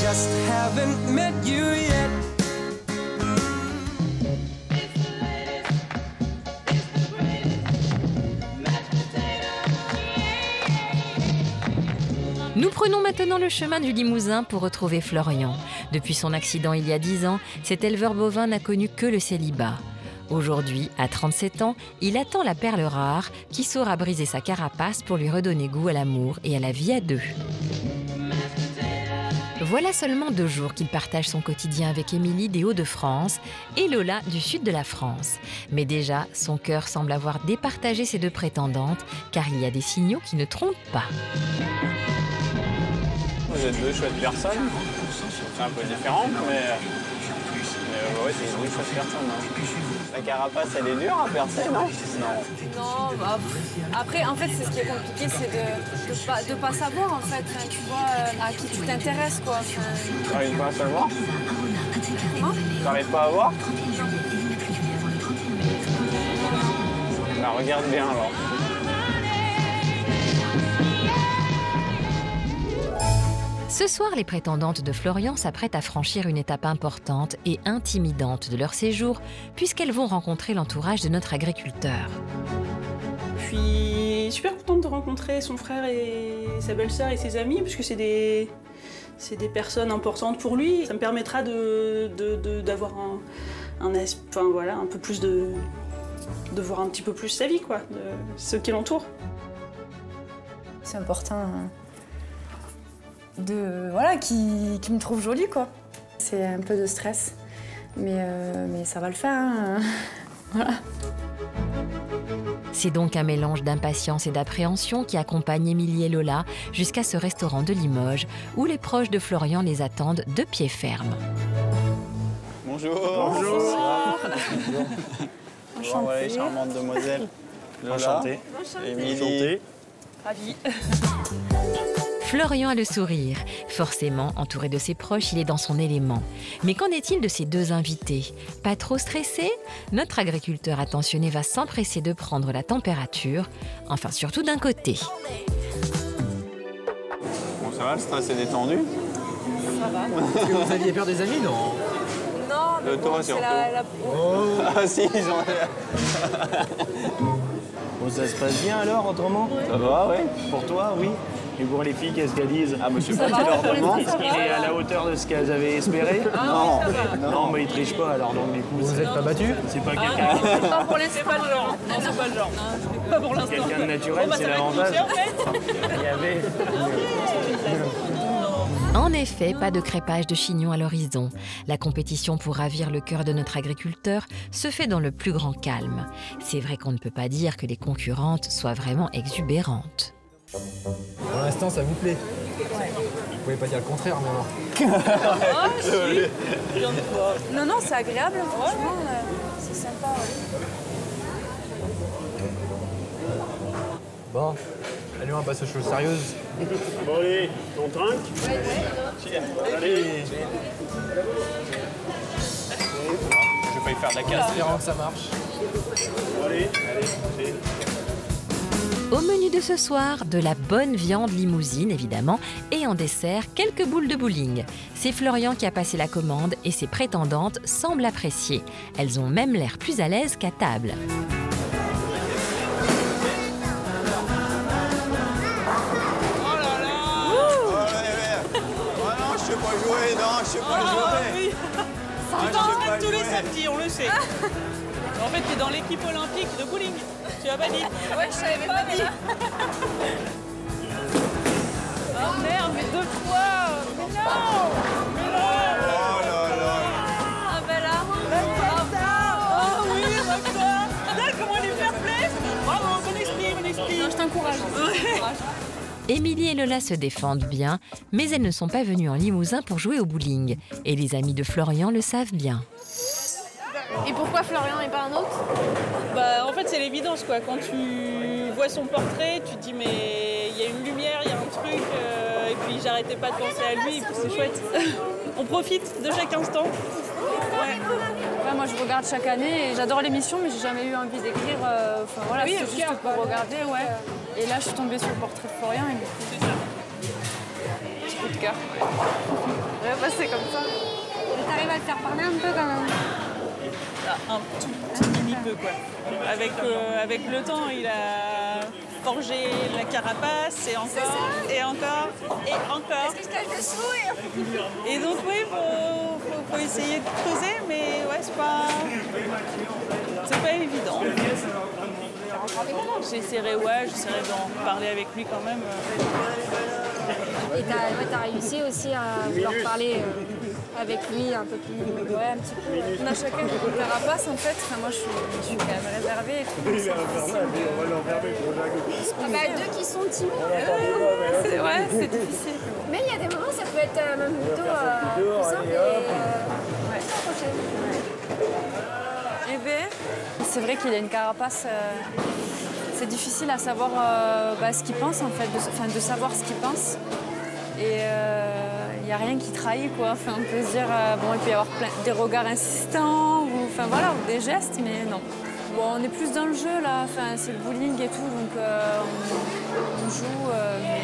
just haven't met you yet. Nous prenons maintenant le chemin du Limousin pour retrouver Florian. Depuis son accident il y a 10 ans, cet éleveur bovin n'a connu que le célibat. Aujourd'hui, à 37 ans, il attend la perle rare qui saura briser sa carapace pour lui redonner goût à l'amour et à la vie à deux. Voilà seulement 2 jours qu'il partage son quotidien avec Émilie des Hauts-de-France et Lola du sud de la France. Mais déjà, son cœur semble avoir départagé ses 2 prétendantes, car il y a des signaux qui ne trompent pas. Vous êtes 2 chouettes personnes, c'est un peu différent, mais ouais, c'est une chouette personne. Hein. La carapace, elle est dure à percer, non? Non, bah, après, en fait, c'est ce qui est compliqué, c'est de pas savoir, en fait, hein, tu vois, à qui tu t'intéresses, quoi. T'arrives pas à savoir? Comment? T'arrives pas à voir? Bah, regarde bien, alors. Ce soir, les prétendantes de Florian s'apprêtent à franchir une étape importante et intimidante de leur séjour, puisqu'elles vont rencontrer l'entourage de notre agriculteur. Je suis super contente de rencontrer son frère et sa belle-sœur et ses amis, puisque c'est des personnes importantes pour lui. Ça me permettra d'avoir un peu plus de voir un petit peu plus sa vie, quoi, de ceux qui l'entourent. C'est important qui me trouve jolie, quoi. C'est un peu de stress, mais ça va le faire, hein. Voilà. C'est donc un mélange d'impatience et d'appréhension qui accompagne Émilie et Lola jusqu'à ce restaurant de Limoges où les proches de Florian les attendent de pied ferme. Bonjour. Bonjour. Bonjour, voilà les charmantes demoiselles. Lola. Enchanté. Émilie. Ravie. Florian a le sourire. Forcément, entouré de ses proches, il est dans son élément. Mais qu'en est-il de ses 2 invités? Pas trop stressé? Notre agriculteur attentionné va s'empresser de prendre la température, enfin surtout d'un côté. Bon, ça va, le stress est détendu? Ça va. Est-ce que vous aviez peur des amis, non? Non, mais De toi, bon, surtout. Oh. Ah si, ils ont... Bon, ça se passe bien alors, autrement? Ça va, ouais. Pour toi, oui. Et pour les filles, qu'est-ce qu'elles disent? Ah, monsieur Ça Petit, va, leur pour demande. l'instant, Est-ce qu'il est à la hauteur de ce qu'elles avaient espéré? Non. Non, mais ils trichent pas, alors donc du coup... Vous êtes pas battu? C'est pas quelqu'un pas pour l'instant. C'est pas le genre. Non, c'est pas le genre. Pas pour l'instant. quelqu'un de naturel, c'est Ça va être l'avantage. poussé, en fait. Il y avait... En effet, pas de crépage de chignon à l'horizon. La compétition pour ravir le cœur de notre agriculteur se fait dans le plus grand calme. C'est vrai qu'on ne peut pas dire que les concurrentes soient vraiment exubérantes. Pour l'instant, ça vous plaît? Vous pouvez pas dire le contraire, mais alors. Non, c'est agréable, franchement, c'est sympa. Ouais. Bon, allez, on passe aux choses sérieuses. Bon allez, on trinque? Allez. Je vais pas y faire de la casse. Espérons que ça marche. Allez. Au menu de ce soir, de la bonne viande limousine évidemment, et en dessert, quelques boules de bowling. C'est Florian qui a passé la commande et ses prétendantes semblent apprécier. Elles ont même l'air plus à l'aise qu'à table. Je sais pas jouer, non, je sais pas jouer. Oui. Tu t'entraînes tous les samedis, on le sait. En fait, t'es dans l'équipe olympique de bowling. Tu l'as pas dit? Ouais, je savais pas dit. Oh merde, mais 2 fois. Mais non. Mais non. Oh là là. Ah ben là, Oh oui, d'accord. Regarde comment elle est fair play. Bravo, bon esprit. non, je t'encourage. Émilie et Lola se défendent bien, mais elles ne sont pas venues en Limousin pour jouer au bowling. Et les amis de Florian le savent bien. Et pourquoi Florian et pas un autre? Bah, en fait, c'est l'évidence, quoi. Quand tu vois son portrait, tu te dis, mais il y a une lumière, il y a un truc. Et puis, j'arrêtais pas de penser à lui, et puis c'est chouette. On profite de chaque instant. Ouais. Ouais, moi, je regarde chaque année et j'adore l'émission, mais j'ai jamais eu envie d'écrire. Voilà, Oui, c'est juste pour regarder, ouais. Et là, je suis tombée sur le portrait de Florian et du coup, de cœur. Ouais, bah, c'est comme ça. T'arrives à le faire parler un peu quand même? Un tout petit mini peu, quoi. Avec le temps, il a forgé la carapace et encore, et encore, et encore. Est-ce que je cache dessous Et donc, oui, faut essayer de creuser, mais ouais, c'est pas évident. J'essaierai d'en parler avec lui quand même. Et t'as réussi aussi à vouloir parler avec lui un peu plus... Ouais, un petit peu. On a chacun une carapace en fait. Enfin, moi, je suis quand même réservée. Ah bah, deux qui sont timides. C'est vrai, c'est difficile. Mais il y a des moments, ça peut être même plutôt plus simple et s'approcher. Eh bien, c'est vrai qu'il a une carapace. C'est difficile à savoir ce qu'il pense en fait, de savoir ce qu'il pense. Et il n'y a rien qui trahit quoi. Enfin, on peut se dire bon, il peut y avoir des regards insistants ou des gestes, mais non. Bon, on est plus dans le jeu là. Enfin, c'est le bowling et tout, donc on joue, mais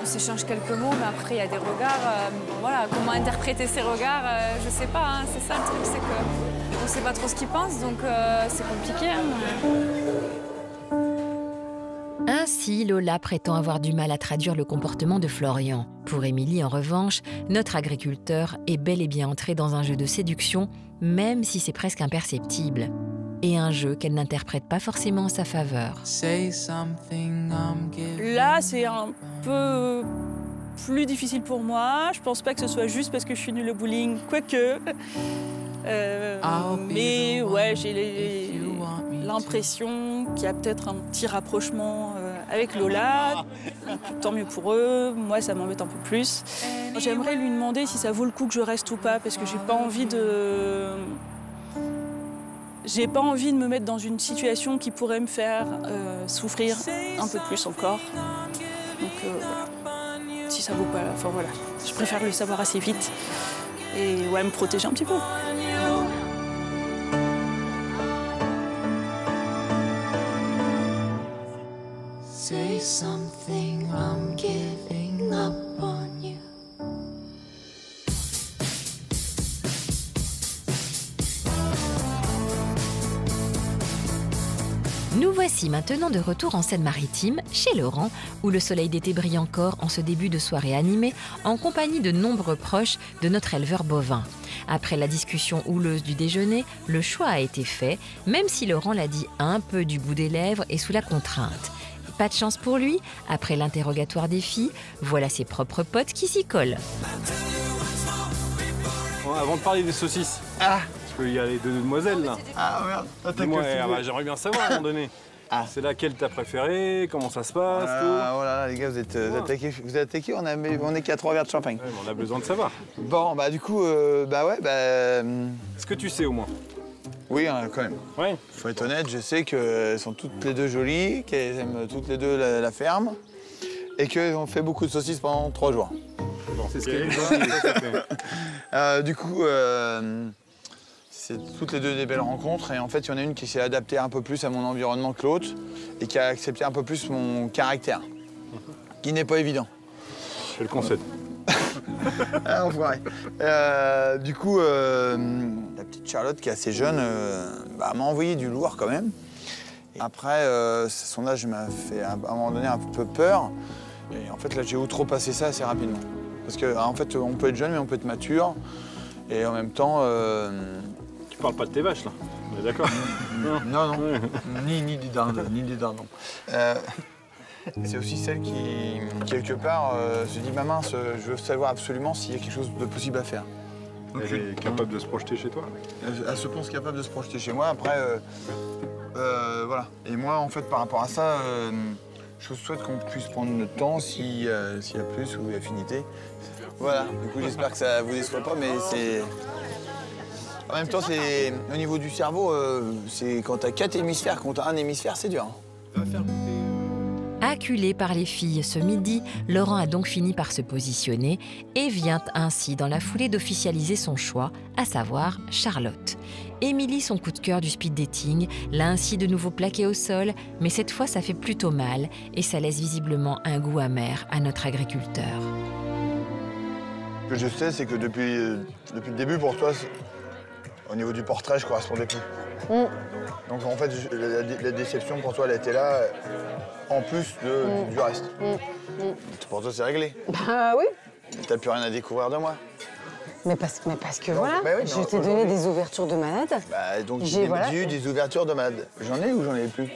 on s'échange quelques mots, mais après il y a des regards. Voilà, comment interpréter ces regards, je sais pas. Hein, c'est ça le truc, c'est que on sait pas trop ce qu'ils pensent, donc c'est compliqué. Hein. Ainsi, Lola prétend avoir du mal à traduire le comportement de Florian. Pour Émilie, en revanche, notre agriculteur est bel et bien entré dans un jeu de séduction, même si c'est presque imperceptible. Et un jeu qu'elle n'interprète pas forcément en sa faveur. Là, c'est un peu plus difficile pour moi. Je pense pas que ce soit juste parce que je suis nulle au bowling, quoique. Mais ouais, j'ai l'impression qu'il y a peut-être un petit rapprochement avec Lola. Tant mieux pour eux. Moi, ça m'embête un peu plus. J'aimerais lui demander si ça vaut le coup que je reste ou pas, parce que j'ai pas envie de me mettre dans une situation qui pourrait me faire souffrir un peu plus encore. Donc, si ça vaut pas, enfin voilà, je préfère le savoir assez vite et ouais, me protéger un petit peu. Say something, I'm giving up on you. Nous voici maintenant de retour en Seine-Maritime, chez Laurent, où le soleil d'été brille encore en ce début de soirée animée, en compagnie de nombreux proches de notre éleveur bovin. Après la discussion houleuse du déjeuner, le choix a été fait, même si Laurent l'a dit un peu du bout des lèvres et sous la contrainte. Pas de chance pour lui, après l'interrogatoire des filles, voilà ses propres potes qui s'y collent. Bon, avant de parler des saucisses, parce qu'il y a les deux demoiselles là. Ah merde, Dis-moi, j'aimerais bien savoir à un moment donné. C'est laquelle t'as préférée, comment ça se passe, tout. Oh là là, les gars, vous êtes attaqués, on est qu'à 3 verres de champagne. Ouais, on a besoin de savoir. Bon, bah du coup, Est-ce que tu sais au moins? Oui, quand même. Oui. Faut être honnête, je sais qu'elles sont toutes les deux jolies, qu'elles aiment toutes les deux la ferme et qu'elles ont fait beaucoup de saucisses pendant 3 jours. Bon, c'est ce qu'elles nous ont dit. Du coup, c'est toutes les deux des belles rencontres et en fait, il y en a une qui s'est adaptée un peu plus à mon environnement que l'autre et qui a accepté un peu plus mon caractère, qui n'est pas évident. Je le concède. Ah, enfoiré. Du coup, la petite Charlotte, qui est assez jeune, m'a envoyé du lourd quand même. Et après, son âge m'a fait à un moment donné un peu peur. Et en fait, là, j'ai outrepassé ça assez rapidement. Parce qu'en fait, on peut être jeune, mais on peut être mature. Et en même temps... Tu parles pas de tes vaches, là? On est d'accord? Non. Ni des dindes, non. C'est aussi celle qui, quelque part, se dit « Ma mince, je veux savoir absolument s'il y a quelque chose de possible à faire. » Elle est capable de se projeter chez toi? Elle se pense capable de se projeter chez moi. Après, voilà. Et moi, en fait, par rapport à ça, je souhaite qu'on puisse prendre notre temps s'il y a plus ou affinité. Voilà. Du coup, j'espère que ça vous déçoit pas, mais c'est... En même temps, c'est au niveau du cerveau, c'est quand t'as 4 hémisphères contre un hémisphère, c'est dur. Hein. À Acculé par les filles ce midi, Laurent a donc fini par se positionner et vient ainsi dans la foulée d'officialiser son choix, à savoir Charlotte. Émilie, son coup de cœur du speed dating, l'a ainsi de nouveau plaqué au sol, mais cette fois ça fait plutôt mal et ça laisse visiblement un goût amer à notre agriculteur. Ce que je sais, c'est que depuis le début, pour toi, au niveau du portrait, je ne correspondais plus. Donc en fait, la déception pour toi, elle était là, en plus du reste. Pour toi, c'est réglé. Bah oui. T'as plus rien à découvrir de moi. Mais parce que voilà, bah oui, je t'ai donné des ouvertures de malade. Bah donc j'ai eu des ouvertures de malade. J'en ai ou j'en ai plus?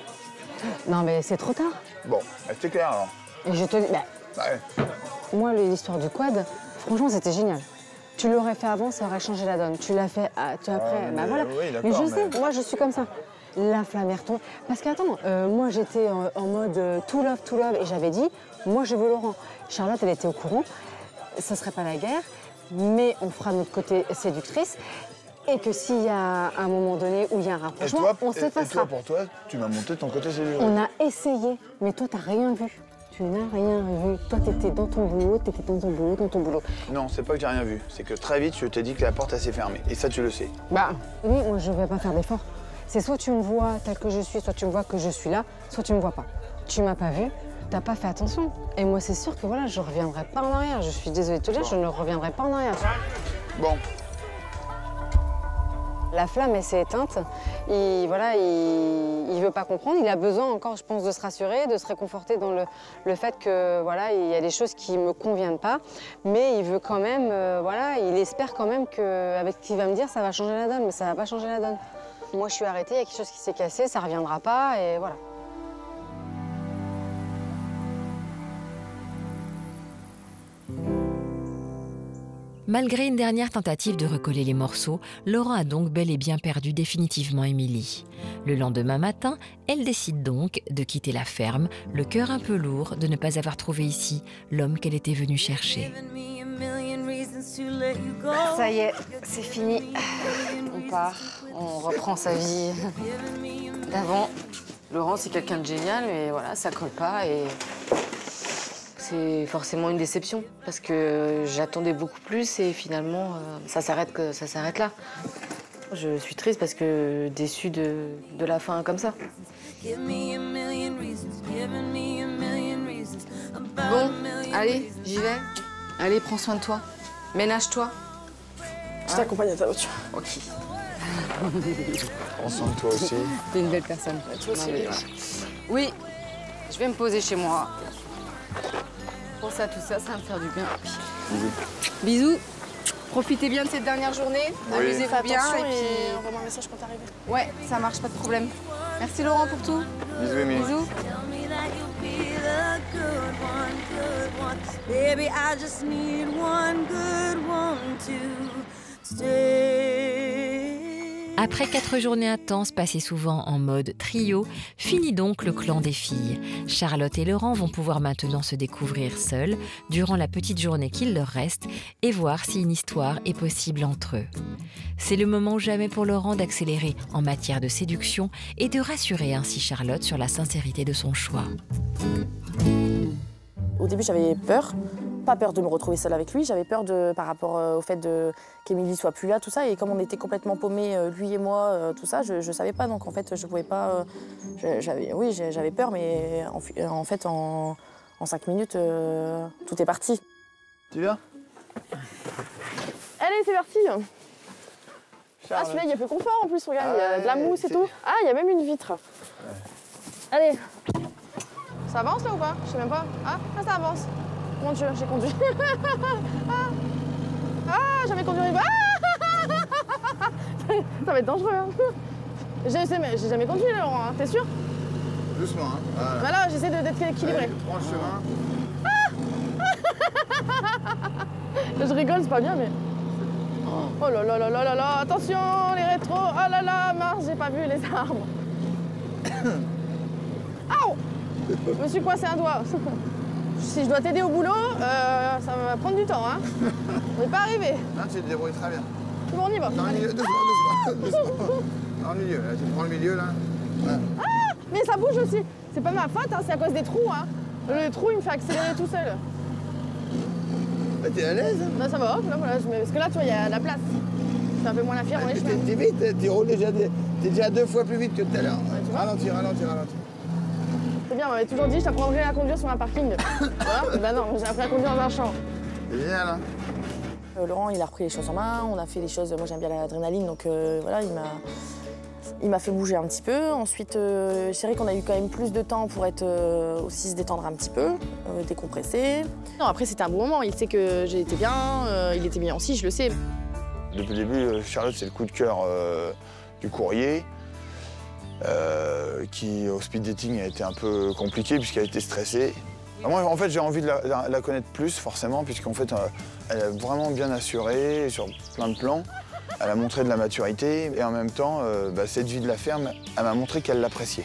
Non mais c'est trop tard. Bon, c'est clair alors. Et je te dis, ouais. Moi l'histoire du quad, franchement c'était génial. Tu l'aurais fait avant, ça aurait changé la donne. Tu l'as fait après, bah voilà. Oui, mais je sais, moi je suis comme ça. La flamme est retombée. Parce qu'attends, moi j'étais en mode tout love, et j'avais dit, moi je veux Laurent. Charlotte, elle était au courant, ça serait pas la guerre. Mais on fera notre côté séductrice et que s'il y a un moment donné où il y a un rapprochement, on s'effacera. Et toi, pour toi, tu m'as monté ton côté séductrice. On a essayé, mais toi, t'as rien vu. Tu n'as rien vu. Toi, t'étais dans ton boulot, dans ton boulot. Non, c'est pas que j'ai rien vu. C'est que très vite, je t'ai dit que la porte, elle s'est fermée. Et ça, tu le sais. Bah, oui, moi, je vais pas faire d'effort. C'est soit tu me vois tel que je suis, soit tu me vois que je suis là, soit tu me vois pas. Tu m'as pas vu. T'as pas fait attention. Et moi, c'est sûr que voilà, je reviendrai pas en arrière. Je suis désolée de te dire, je ne reviendrai pas en arrière. Bon. La flamme, elle s'est éteinte. Il veut pas comprendre. Il a besoin encore, je pense, de se rassurer, de se réconforter dans le fait que voilà, il y a des choses qui me conviennent pas. Mais il veut quand même, il espère quand même qu'avec ce qu'il va me dire, ça va changer la donne. Mais ça va pas changer la donne. Moi, je suis arrêtée. Il y a quelque chose qui s'est cassé, ça reviendra pas, et voilà. Malgré une dernière tentative de recoller les morceaux, Laurent a donc bel et bien perdu définitivement Émilie. Le lendemain matin, elle décide donc de quitter la ferme, le cœur un peu lourd de ne pas avoir trouvé ici l'homme qu'elle était venue chercher. Ça y est, c'est fini. On part, on reprend sa vie d'avant. Laurent, c'est quelqu'un de génial, mais voilà, ça colle pas et... C'est forcément une déception, parce que j'attendais beaucoup plus et finalement, ça s'arrête là. Je suis triste parce que déçue de la fin comme ça. Bon, allez, j'y vais. Allez, prends soin de toi. Ménage-toi. Je t'accompagne à ta voiture. Ok. Prends soin de toi aussi. T'es une belle personne. Toi aussi. Oui, je vais me poser chez moi. Pense à tout ça, ça va me faire du bien. Bisous. Profitez bien de cette dernière journée. Oui. Amusez-vous bien. Attention et puis... envoie-moi un message quand t'arrives. Ouais, ça marche, pas de problème. Merci Laurent pour tout. Bisous, Émilie. Bisous. Baby, I just need one good one to stay. Après 4 journées intenses passées souvent en mode trio, finit donc le clan des filles. Charlotte et Laurent vont pouvoir maintenant se découvrir seuls durant la petite journée qu'il leur reste et voir si une histoire est possible entre eux. C'est le moment jamais pour Laurent d'accélérer en matière de séduction et de rassurer ainsi Charlotte sur la sincérité de son choix. Au début, j'avais peur. Pas peur de me retrouver seule avec lui, j'avais peur par rapport au fait qu'Émilie soit plus là, tout ça. Et comme on était complètement paumés, lui et moi, tout ça, je savais pas. Donc en fait, je pouvais pas. J'avais peur, mais en fait, en 5 minutes, tout est parti. Tu viens? Allez, c'est parti. Charlotte. Ah, celui-là, il y a plus confort en plus, regarde, il y a de la mousse et tout. Ah, il y a même une vitre. Allez. Ça avance là ou pas? Je sais même pas. Ah, ça avance. Mon Dieu, j'ai conduit. J'avais conduit. Ça va être dangereux. Hein. J'ai jamais conduit, Laurent, hein. T'es sûr? Doucement, hein. Voilà. Bah là, j'essaie d'être équilibré. Allez, prends le chemin. Je rigole, c'est pas bien, mais... Oh là là là là là là, attention, les rétros. Oh là là, mince, j'ai pas vu les arbres. Aouh! Je me suis coincé un doigt. Si je dois t'aider au boulot, ça va prendre du temps, hein. On n'est pas arrivé. Là, tu te débrouilles très bien. Bon, on y va. Dans le milieu, doucement. Dans le milieu, là, tu prends le milieu, là. Ouais. Ah, mais ça bouge aussi. C'est pas ma faute, hein, c'est à cause des trous, hein. Le trou, il me fait accélérer tout seul. Bah, t'es à l'aise? Bah, ça va, là, voilà, parce que là, tu vois, il y a la place. C'est un peu moins la fière, on est chemin. T'es vite, t'es déjà 2 fois plus vite que tout à l'heure. Ouais, ralentis. C'est bien, on m'avait toujours dit, je t'apprendrai à conduire sur un parking. Voilà, bah non, j'ai appris à conduire dans un champ. C'est génial, hein? Laurent, il a repris les choses en main, on a fait les choses, moi j'aime bien l'adrénaline, donc voilà, il m'a fait bouger un petit peu. Ensuite, c'est vrai qu'on a eu quand même plus de temps pour être aussi se détendre un petit peu, décompresser. Non, après c'était un bon moment, il sait que j'ai été bien, il était bien aussi, je le sais. Depuis le début, Charlotte, c'est le coup de cœur du courrier, qui au speed dating a été un peu compliqué puisqu'elle a été stressée. Moi, en fait, j'ai envie de la connaître plus, forcément, puisqu'en fait, elle est vraiment bien assurée sur plein de plans. Elle a montré de la maturité et en même temps, cette vie de la ferme, elle m'a montré qu'elle l'appréciait.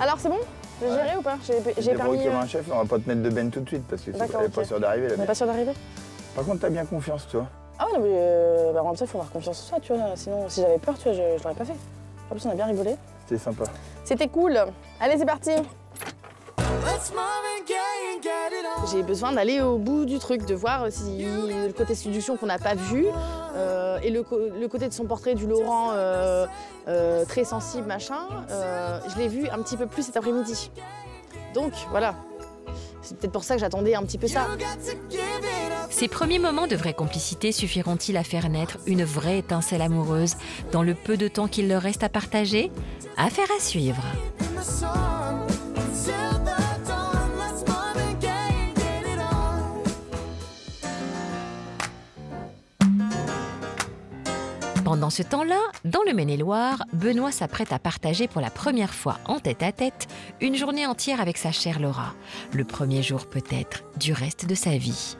Alors, c'est bon? J'ai géré ou pas? J'ai permis... comme un chef, on va pas te mettre de benne tout de suite parce que elle n'est pas sûre d'arriver. Elle n'est pas sûre d'arriver? Par contre, t'as bien confiance, toi. Ah ouais, non, mais en même temps, il faut avoir confiance en soi, tu vois. Sinon, si j'avais peur, tu vois, je l'aurais pas fait. En plus, on a bien rigolé. C'était sympa. C'était cool. Allez, c'est parti. J'ai besoin d'aller au bout du truc, de voir si le côté séduction qu'on n'a pas vu et le côté de son portrait du Laurent très sensible, machin, je l'ai vu un petit peu plus cet après-midi. Donc voilà, c'est peut-être pour ça que j'attendais un petit peu ça. Ces premiers moments de vraie complicité suffiront-ils à faire naître une vraie étincelle amoureuse dans le peu de temps qu'il leur reste à partager? Affaire à suivre. Pendant ce temps-là, dans le Maine-et-Loire, Benoît s'apprête à partager pour la première fois en tête-à-tête une journée entière avec sa chère Laura. Le premier jour peut-être du reste de sa vie.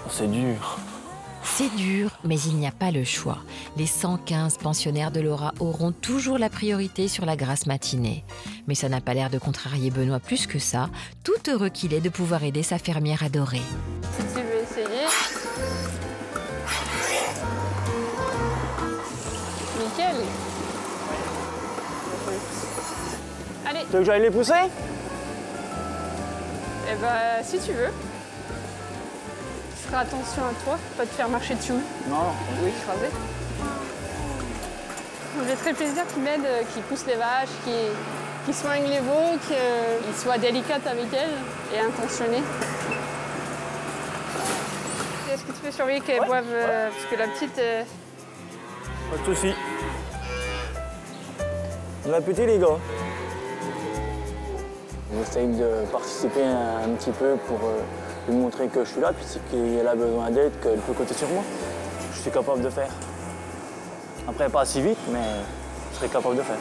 C'est dur. C'est dur, mais il n'y a pas le choix. Les 115 pensionnaires de Laura auront toujours la priorité sur la grasse matinée. Mais ça n'a pas l'air de contrarier Benoît plus que ça, tout heureux qu'il est de pouvoir aider sa fermière adorée. Si tu veux essayer... Nickel. Allez. Tu veux que j'aille les pousser? Eh ben, si tu veux. Fais attention à toi, pas te faire marcher dessus. Non. Oui, écraser. J'ai très plaisir qu'il m'aide, qu'il pousse les vaches, qu'il soigne les veaux, qu'il soit délicate avec elles et intentionné. Est-ce que tu peux surveiller qu'elle boive, parce que la petite... Pas de soucis. Bon appétit, les gars. J'essaye de participer un petit peu pour lui montrer que je suis là, puis si elle a besoin d'aide, qu'elle peut compter sur moi. Je suis capable de faire. Après, pas si vite, mais je serai capable de faire.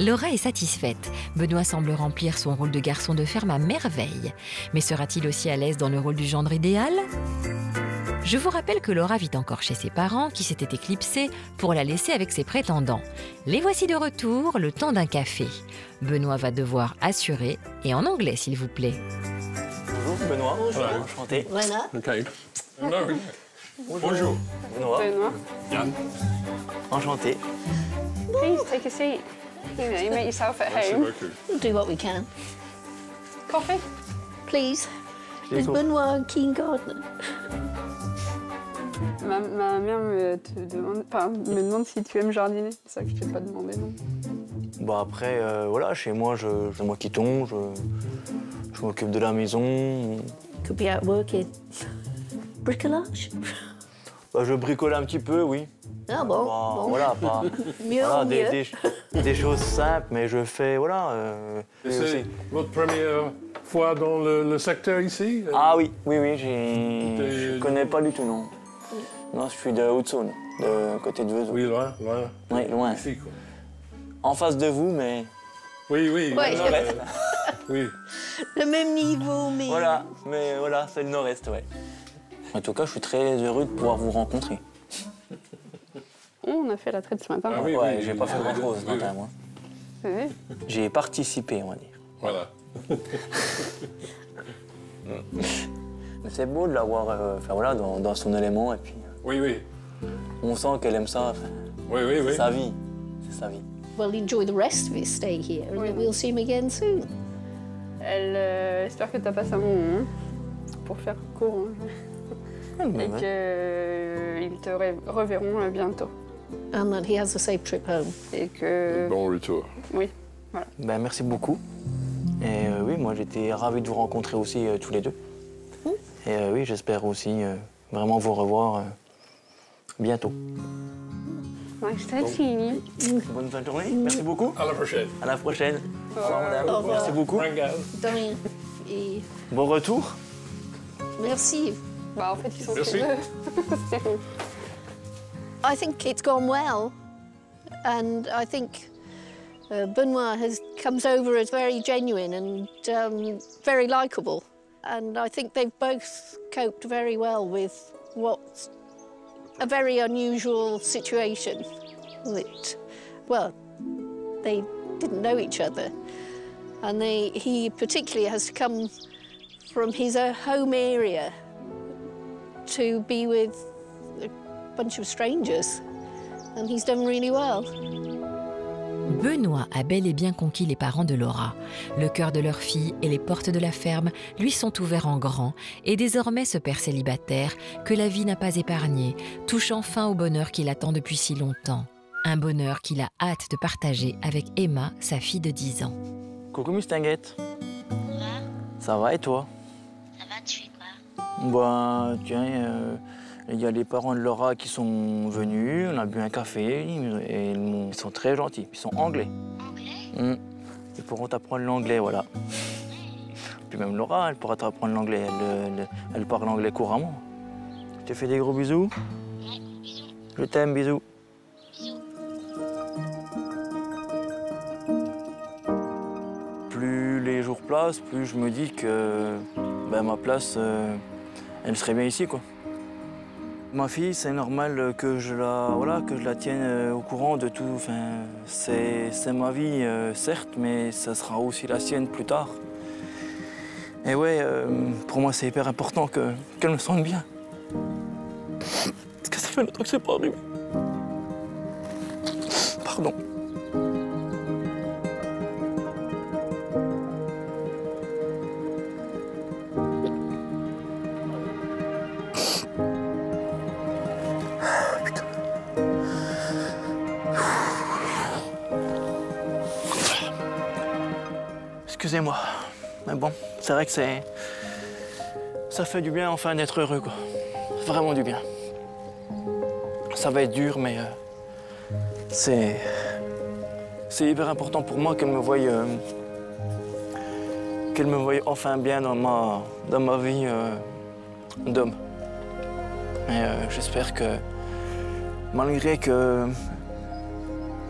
Laura est satisfaite. Benoît semble remplir son rôle de garçon de ferme à merveille. Mais sera-t-il aussi à l'aise dans le rôle du gendre idéal ? Je vous rappelle que Laura vit encore chez ses parents qui s'étaient éclipsés pour la laisser avec ses prétendants. Les voici de retour, le temps d'un café. Benoît va devoir assurer, et en anglais s'il vous plaît. Bonjour Benoît. Bonjour. Enchanté. Voilà. OK. Bonjour. Benoît. Benoît. Yann. Enchanté. Please take a seat. You make yourself at Merci home. beaucoup. We'll do what we can. Coffee? Please. Les Is autres. Benoît a keen gardener? Ma mère me demande si tu aimes jardiner. C'est ça que je t'ai pas demandé, non? Bah après, voilà, chez moi, c'est moi qui tonge, je m'occupe de la maison. Could be out working. Bricolage? Bah, je bricole un petit peu, oui. Ah bon, Bah, bon. voilà, pas Mieux voilà, en mieux. des choses simples, mais je fais, voilà. Et et c'est aussi- votre première fois dans le secteur ici? Ah oui, je connais pas du tout, non. Non, je suis de Haute-Saône, de côté de Vesoul. Oui, loin. Oui, loin. Ici, quoi. En face de vous, mais... Oui. Ouais. le nord-est. Oui. Le même niveau, mais... Voilà, mais voilà, c'est le nord-est, ouais. En tout cas, je suis très heureux de pouvoir vous rencontrer. On a fait la traite ce matin. Ah oui, ouais, oui, j'ai oui, pas fait oui, grand-chose oui, ce matin, moi. Oui. J'ai participé, on va dire. Voilà. Mais c'est beau de la voir voilà, dans son élément, et puis Oui. on sent qu'elle aime ça. Oui. C'est sa vie, c'est sa vie. well, enjoy the rest of his stay here, and that we'll see him again soon. Elle espère que tu as passé un bon moment, pour faire court, et qu'ils te reverront bientôt. And that he has a safe trip home. Et que... Bon retour. Oui, voilà. Ben, merci beaucoup. Et oui, moi j'étais ravi de vous rencontrer aussi tous les deux. Et oui, j'espère aussi vraiment vous revoir bientôt. Bonne fin de journée, merci beaucoup. À la prochaine. À la prochaine. Au revoir, madame. Au revoir. Merci beaucoup. Done. Et Bon retour. merci. Bah, en fait, ils sont Merci. I think it's gone well, and I think Benoit comes over as very genuine and very likeable, and I think they've both coped very well with what's a very unusual situation. That, well, they didn't know each other, and he particularly has to come from his home area to be with a bunch of strangers, and he's done really well. Benoit a bel et bien conquis les parents de Laura. Le cœur de leur fille et les portes de la ferme lui sont ouverts en grand, et désormais ce père célibataire, que la vie n'a pas épargné, touche enfin au bonheur qu'il attend depuis si longtemps. Un bonheur qu'il a hâte de partager avec Emma, sa fille de 10 ans. Coucou Mustinguette. Ça va et toi? Ça va, tu fais quoi? Bah, tiens, il y a les parents de Laura qui sont venus, on a bu un café, et ils sont très gentils, ils sont anglais. Anglais? Ils pourront t'apprendre l'anglais, voilà. Puis même Laura, elle pourra t'apprendre l'anglais, elle parle anglais couramment. Je te fais des gros bisous. Ouais, bisous. Je t'aime, bisous. Bisous. Plus les jours passent, plus je me dis que ben, ma place, elle serait bien ici, quoi. Ma fille, c'est normal que je la tienne au courant de tout. Enfin, c'est ma vie, certes, mais ça sera aussi la sienne plus tard. Et ouais, pour moi, c'est hyper important qu'elle me sente bien. Parce que ça fait longtemps que c'est pas arrivé. Pardon. Excusez-moi, mais bon, c'est vrai que ça fait du bien enfin d'être heureux, quoi. Vraiment du bien. Ça va être dur, mais c'est hyper important pour moi qu'elle me voie enfin bien dans ma vie d'homme. Et j'espère que malgré que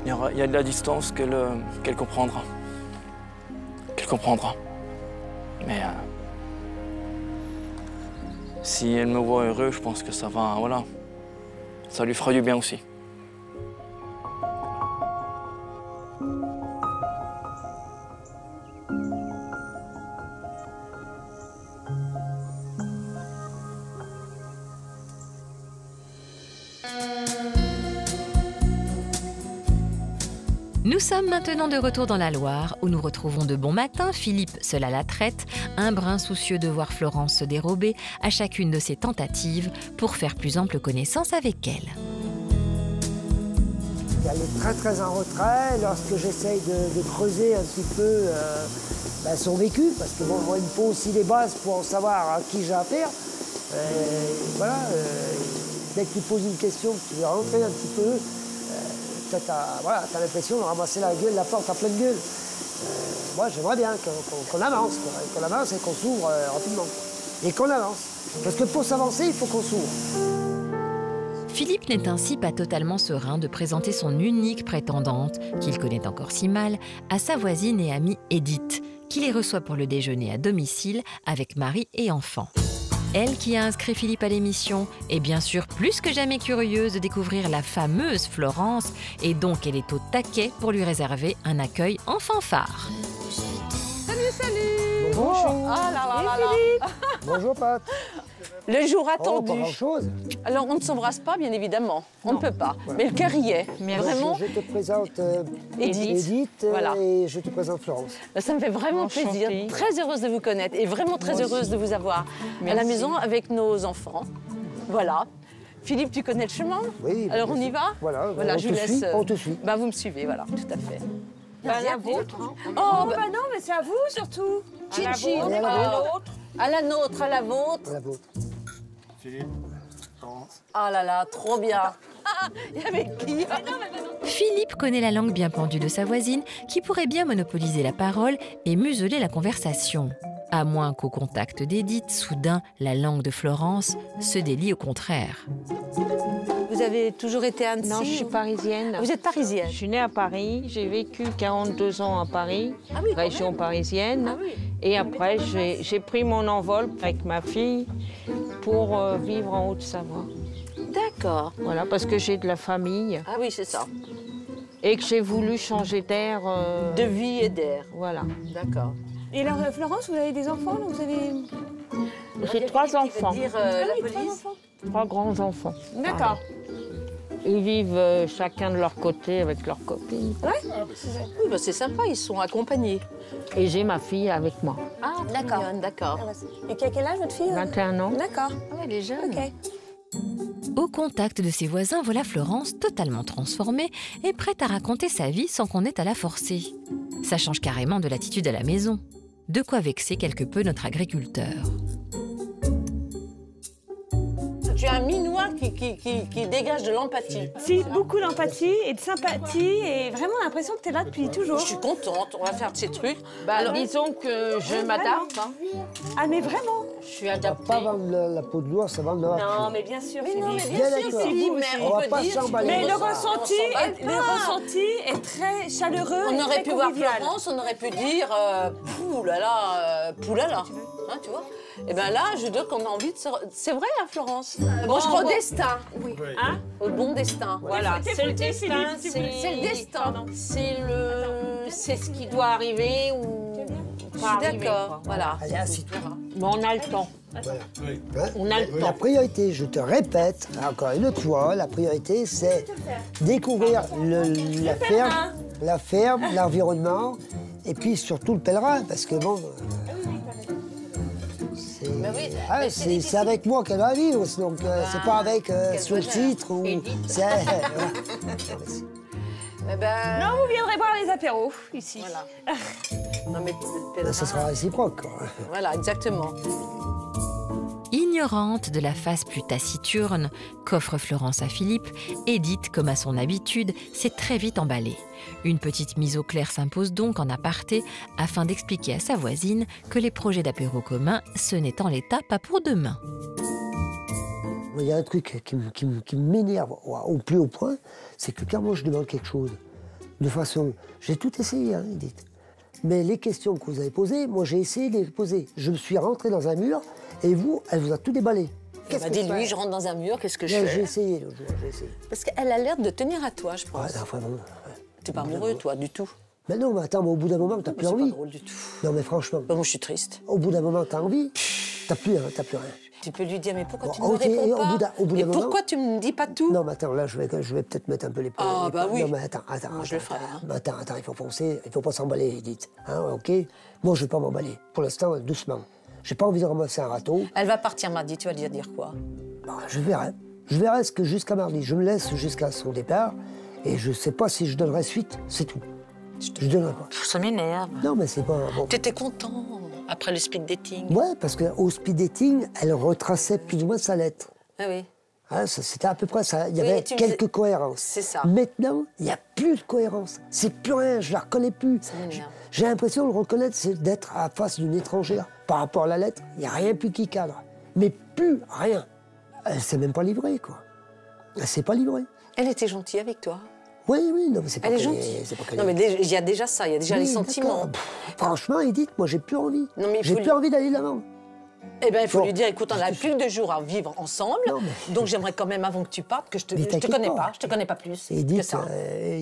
il y a de la distance, qu'elle comprendra. Comprendra. Mais si elle me voit heureux, je pense que ça va, voilà, ça lui fera du bien aussi. Nous sommes maintenant de retour dans la Loire, où nous retrouvons de bon matin Philippe, seul à la traite, un brin soucieux de voir Florence se dérober à chacune de ses tentatives pour faire plus ample connaissance avec elle. Elle est très très en retrait lorsque j'essaye de creuser un petit peu son vécu, parce que bon, moi, il me faut aussi les bases pour savoir à qui j'ai affaire. Voilà, dès que tu poses une question, tu veux rentrer un petit peu, t'as l'impression de ramasser la porte à pleine gueule. Moi, j'aimerais bien qu'on avance, qu'on avance et qu'on s'ouvre rapidement. Et qu'on avance. Parce que pour s'avancer, il faut qu'on s'ouvre. Philippe n'est ainsi pas totalement serein de présenter son unique prétendante, qu'il connaît encore si mal, à sa voisine et amie Edith, qui les reçoit pour le déjeuner à domicile avec mari et enfants. Elle qui a inscrit Philippe à l'émission est bien sûr plus que jamais curieuse de découvrir la fameuse Florence et donc elle est au taquet pour lui réserver un accueil en fanfare. Salut, salut! Bonjour! Ah là là là là! Bonjour Pat! Le jour attendu. pas grand-chose. Alors, on ne s'embrasse pas, bien évidemment. On ne peut pas. Voilà. Mais le cœur y est. Vraiment. Je te présente Edith. voilà. Voilà. Et je te présente Florence. Ça me fait vraiment Enchantée. plaisir. Très heureuse de vous connaître et vraiment très Moi heureuse aussi. de vous avoir à la maison avec nos enfants. Voilà. Philippe, tu connais le chemin? Oui. Alors, on y va? Voilà, Voilà, on je te vous laisse. suit, on te suit. Bah, vous me suivez, voilà, tout à fait. La vôtre. Oh, bah non, mais c'est à vous surtout. Chin, À la chin. vôtre. À la nôtre. À la nôtre, à la vôtre. À la vôtre. Philippe, Florence. Ah là là, trop bien. Il y avait qui? Philippe connaît la langue bien pendue de sa voisine qui pourrait bien monopoliser la parole et museler la conversation. À moins qu'au contact d'Edith, soudain, la langue de Florence se délie au contraire. Vous avez toujours été à Annecy? Non, je suis parisienne. Vous êtes parisienne? Je suis née à Paris, j'ai vécu 42 ans à Paris, région parisienne. Et après, j'ai pris mon envol avec ma fille pour vivre en Haute-Savoie. D'accord. Voilà, parce que j'ai de la famille. Ah oui, c'est ça. Et que j'ai voulu changer d'air. De vie et d'air. Voilà. D'accord. Et alors, Florence, vous avez des enfants, donc vous avez... J'ai 3 enfants. Dire, la police? 3 grands-enfants. D'accord. Ils vivent chacun de leur côté avec leurs copines. Ouais. Oui, bah c'est sympa, ils sont accompagnés. Et j'ai ma fille avec moi. Ah, d'accord. D'accord. Et quel âge, votre fille? 21 ans. D'accord. Ah ouais, elle est jeune. Ok. Au contact de ses voisins, voilà Florence totalement transformée et prête à raconter sa vie sans qu'on ait à la forcer. Ça change carrément de l'attitude à la maison. De quoi vexer quelque peu notre agriculteur. Tu as un minois qui dégage de l'empathie. Si, beaucoup d'empathie et de sympathie et vraiment l'impression que tu es là depuis toujours. Je suis contente, on va faire de ces trucs. Bah, Alors, disons que je m'adapte. Hein. Ah, mais vraiment? Je suis adaptée. Pas vendre la peau de l'ours, ça vend de la Non, mais bien sûr, Mais non, mais Philippe. bien Bien sûr, d'accord. Philippe, mais On on va peut pas dire... s'emballer. Mais le On ressenti, est très chaleureux On et aurait très pu voir convivial. Florence, on aurait pu dire poulala, poulala. Hein, tu vois? Et bien là, je dois qu'on a envie de se... C'est vrai, hein, Florence? Bon, je crois au destin. Oui. Hein? Au bon destin. Voilà, c'est le destin. C'est le destin. C'est ce qui doit arriver ou Je pas suis arriver. d'accord, quoi. voilà. Allez, assis-toi. Mais on a le temps. Voilà. On a le La temps. priorité, je te répète, encore une autre fois, la priorité, c'est découvrir la ferme, l'environnement, et puis surtout le pèlerin, parce que bon, c'est avec moi qu'elle va vivre, donc c'est pas avec sur le titre ou. Non, vous viendrez boire les apéros ici. Voilà. Non, mais Ça sera réciproque. Quoi. Voilà, exactement. Ignorante de la face plus taciturne qu'offre Florence à Philippe, Edith, comme à son habitude, s'est très vite emballée. Une petite mise au clair s'impose donc en aparté afin d'expliquer à sa voisine que les projets d'apéro commun, ce n'est en l'état pas pour demain. Il y a un truc qui m'énerve au plus haut point, c'est que quand moi je demande quelque chose, de façon... J'ai tout essayé, hein, Edith. Mais les questions que vous avez posées, moi j'ai essayé de les poser. Je me suis rentré dans un mur et vous, elle vous a tout déballé. Elle m'a dit, lui, je rentre dans un mur, qu'est-ce que je J'ai fais? essayé l'autre jour, j'ai essayé. Parce qu'elle a l'air de tenir à toi, je pense. Ouais, enfin, bon, T'es pas amoureux, toi, du tout. Mais non, mais attends, mais au bout d'un moment, t'as plus C'est envie. pas drôle du tout. Non, mais franchement. Moi, je suis triste. Au bout d'un moment, t'as envie, t'as plus rien. Tu peux lui dire, mais pourquoi Bon, tu ne me ok, réponds et pas? au bout d'un Et moment- pourquoi tu me dis pas tout? Non, mais attends, là, je vais peut-être mettre un peu les points. Ah, bah oui. Non, mais attends. Moi, je le ferai, hein. Attends, il faut foncer, il faut pas s'emballer, Edith. Hein, ok? Moi, je vais pas m'emballer. Pour l'instant, doucement. J'ai pas envie de ramasser un râteau. Elle va partir mardi, tu vas lui dire quoi? Bah, je verrai. Je verrai ce que jusqu'à mardi. Je me laisse jusqu'à son départ. Et je sais pas si je donnerai suite, c'est tout. Je donnerai pas. Ça m'énerve. Non, mais c'est pas... Bon. T'étais content après le speed dating? Ouais, parce qu'au speed dating, elle retraçait plus ou moins sa lettre. Ah oui. Hein, c'était à peu près ça. Il y Oui, avait tu me quelques disais- cohérences. C'est ça. Maintenant, il n'y a plus de cohérence. C'est plus rien, je la reconnais plus. Ça m'énerve. J'ai l'impression de le reconnaître, c'est d'être à la face d'une étrangère. Par rapport à la lettre, il n'y a rien plus qui cadre. Mais plus rien. Elle s'est même pas livrée, quoi. Elle s'est pas livrée. Elle était gentille avec toi? Oui, non, mais c'est pas Elle est qu'elle gentille. c'est pas qu'elle Non, mais il y a déjà ça, il y a déjà Oui, les sentiments. d'accord. Franchement, Edith, moi, j'ai plus envie. Non, mais il J'ai faut plus envie d'aller de l'avant. Eh bien, il faut lui dire, écoute, on n'a plus que 2 jours à vivre ensemble, donc j'aimerais quand même, avant que tu partes, que je te connais pas plus que ça.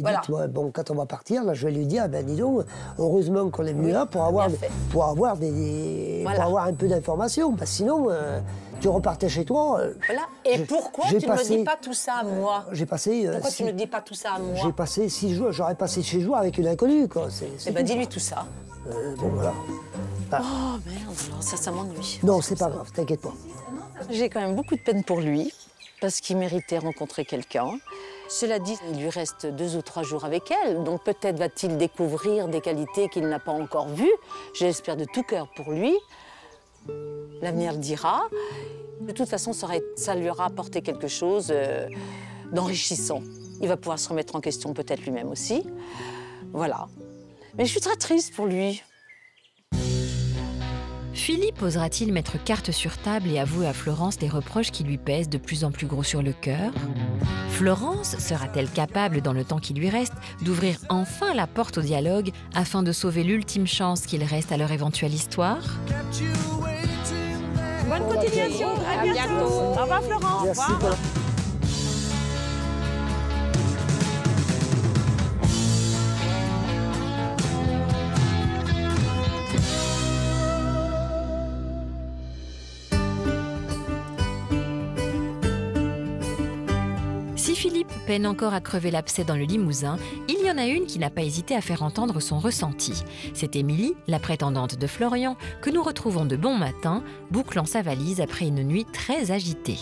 Voilà. Bon, quand on va partir, là, je vais lui dire, ben dis donc, heureusement qu'on est venu là pour avoir un peu d'informations, parce que sinon, tu repartais chez toi. Voilà. Et pourquoi tu ne me dis pas tout ça à moi? Pourquoi tu ne me dis pas tout ça à moi? J'ai passé 6 jours, j'aurais passé 6 jours avec une inconnue, quoi. Eh ben, dis-lui tout ça. Bon, voilà. Ah. Oh merde, alors ça m'ennuie. Non, c'est pas grave, t'inquiète pas. J'ai quand même beaucoup de peine pour lui, parce qu'il méritait rencontrer quelqu'un. Cela dit, il lui reste 2 ou 3 jours avec elle, donc peut-être va-t-il découvrir des qualités qu'il n'a pas encore vues. J'espère de tout cœur pour lui. L'avenir le dira. De toute façon, ça lui aura apporté quelque chose d'enrichissant. Il va pouvoir se remettre en question peut-être lui-même aussi. Voilà. Mais je suis très triste pour lui. Philippe osera-t-il mettre carte sur table et avouer à Florence les reproches qui lui pèsent de plus en plus gros sur le cœur? Florence sera-t-elle capable, dans le temps qui lui reste, d'ouvrir enfin la porte au dialogue afin de sauver l'ultime chance qu'il reste à leur éventuelle histoire? Bonne continuation, à bientôt. Au revoir Florence. Merci. Au revoir. Si Philippe peine encore à crever l'abcès dans le Limousin, il y en a une qui n'a pas hésité à faire entendre son ressenti. C'est Émilie, la prétendante de Florian, que nous retrouvons de bon matin, bouclant sa valise après une nuit très agitée.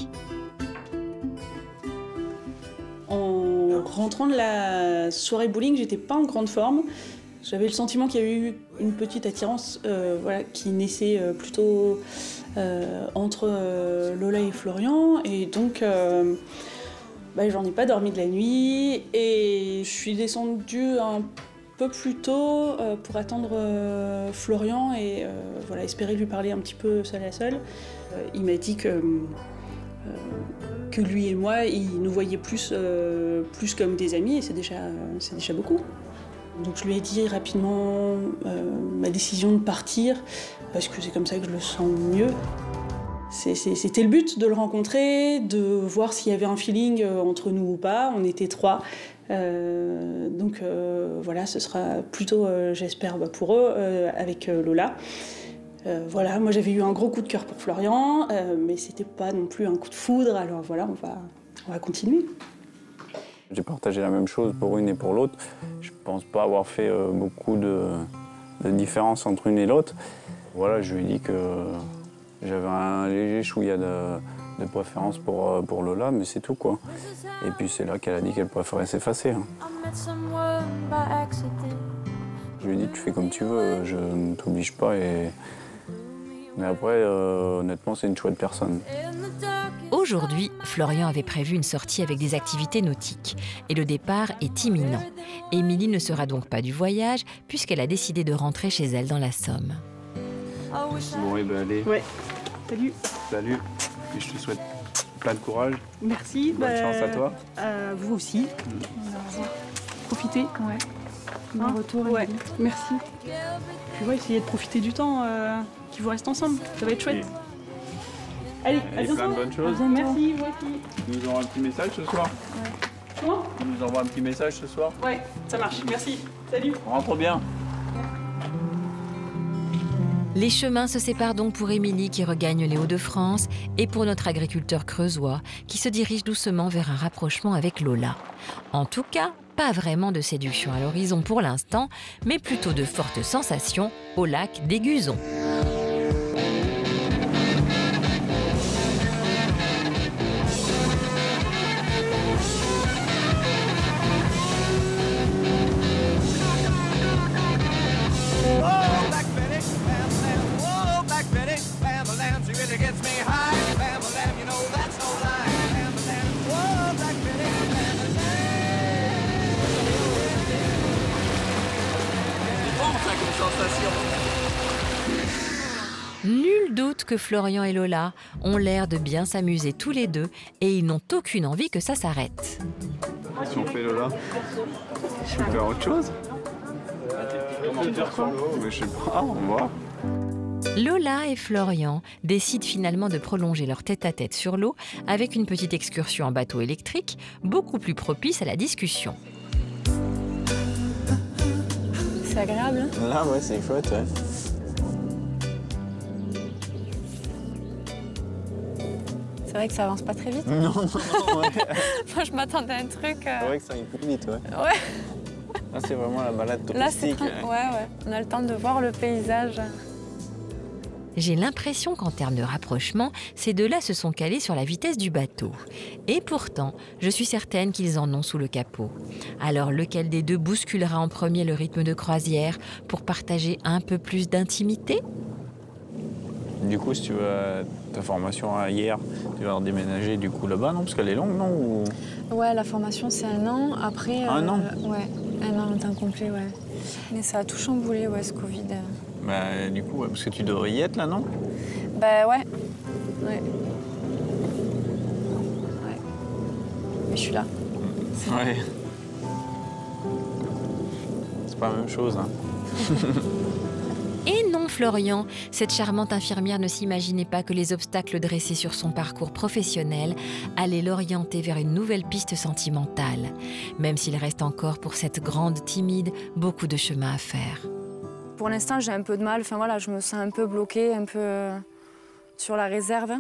En rentrant de la soirée bowling, j'étais pas en grande forme. J'avais le sentiment qu'il y avait eu une petite attirance qui naissait plutôt entre Lola et Florian. Et donc, j'en ai pas dormi de la nuit. Et je suis descendue un peu plus tôt pour attendre Florian et espérer lui parler un petit peu seul à seul. Il m'a dit que lui et moi, il nous voyait plus comme des amis, et c'est déjà beaucoup. Donc je lui ai dit rapidement ma décision de partir, parce que c'est comme ça que je le sens mieux. C'était le but, de le rencontrer, de voir s'il y avait un feeling entre nous ou pas. On était 3. Donc ce sera plutôt, j'espère, pour eux, avec Lola. Moi j'avais eu un gros coup de cœur pour Florian, mais c'était pas non plus un coup de foudre, alors voilà, on va continuer. J'ai partagé la même chose pour une et pour l'autre. Je pense pas avoir fait beaucoup de différence entre une et l'autre. Voilà, je lui ai dit que j'avais un léger chouïa de préférence pour Lola, mais c'est tout, quoi. Et puis c'est là qu'elle a dit qu'elle préférait s'effacer. Hein. Je lui ai dit, tu fais comme tu veux, je ne t'oblige pas. Mais après, honnêtement, c'est une chouette personne. Aujourd'hui, Florian avait prévu une sortie avec des activités nautiques et le départ est imminent. Émilie ne sera donc pas du voyage puisqu'elle a décidé de rentrer chez elle dans la Somme. Bon, allez. Ouais. Salut. Salut. Et je te souhaite plein de courage. Merci. Bonne chance à toi. Vous aussi. Profitez. Ouais. Bon retour. Ouais. Merci. Puis essayez de profiter du temps qui vous reste ensemble. Ça va être chouette. Allez, à bientôt. Plein de bonnes choses. Merci, moi aussi. Tu nous envoies un petit message ce soir? Ouais. Comment? Tu nous envoies un petit message ce soir? Ouais, ça marche. Merci. Salut. Rentre bien. Les chemins se séparent donc pour Émilie qui regagne les Hauts-de-France et pour notre agriculteur creusois qui se dirige doucement vers un rapprochement avec Lola. En tout cas, pas vraiment de séduction à l'horizon pour l'instant, mais plutôt de fortes sensations au lac des Guzons. Nul doute que Florian et Lola ont l'air de bien s'amuser tous les deux et ils n'ont aucune envie que ça s'arrête. Qu'est-ce qu'on fait, Lola? Je peux faire autre chose? Comment faire sur l'eau? Mais je sais pas, on va voir. Lola et Florian décident finalement de prolonger leur tête-à-tête sur l'eau avec une petite excursion en bateau électrique, beaucoup plus propice à la discussion. C'est agréable, hein? Là, ouais, c'est chouette, ouais. C'est vrai que ça avance pas très vite. Non, non, non, ouais. Moi, je m'attendais à un truc... C'est vrai que ça aille plus vite, ouais. Ouais. Là, c'est vraiment la balade touristique. Là, c'est... Ouais. On a le temps de voir le paysage. J'ai l'impression qu'en termes de rapprochement, ces deux-là se sont calés sur la vitesse du bateau. Et pourtant, je suis certaine qu'ils en ont sous le capot. Alors, lequel des deux bousculera en premier le rythme de croisière pour partager un peu plus d'intimité ? Du coup, si tu vas ta formation hier, tu vas redéménager du coup là-bas, non? Parce qu'elle est longue, non? Ou... Ouais, la formation, c'est 1 an. Après... Un an? Ouais, 1 an en temps complet, ouais. Mais ça a tout chamboulé, ouais, ce Covid. Bah, du coup, ouais, parce que tu devrais y être, là, non? Bah, ouais. Ouais. Mais je suis là. Ouais. C'est pas la même chose, hein. Et non, Florian, cette charmante infirmière ne s'imaginait pas que les obstacles dressés sur son parcours professionnel allaient l'orienter vers une nouvelle piste sentimentale, même s'il reste encore pour cette grande timide beaucoup de chemin à faire. Pour l'instant, j'ai un peu de mal. Enfin, voilà, je me sens un peu bloquée, un peu sur la réserve.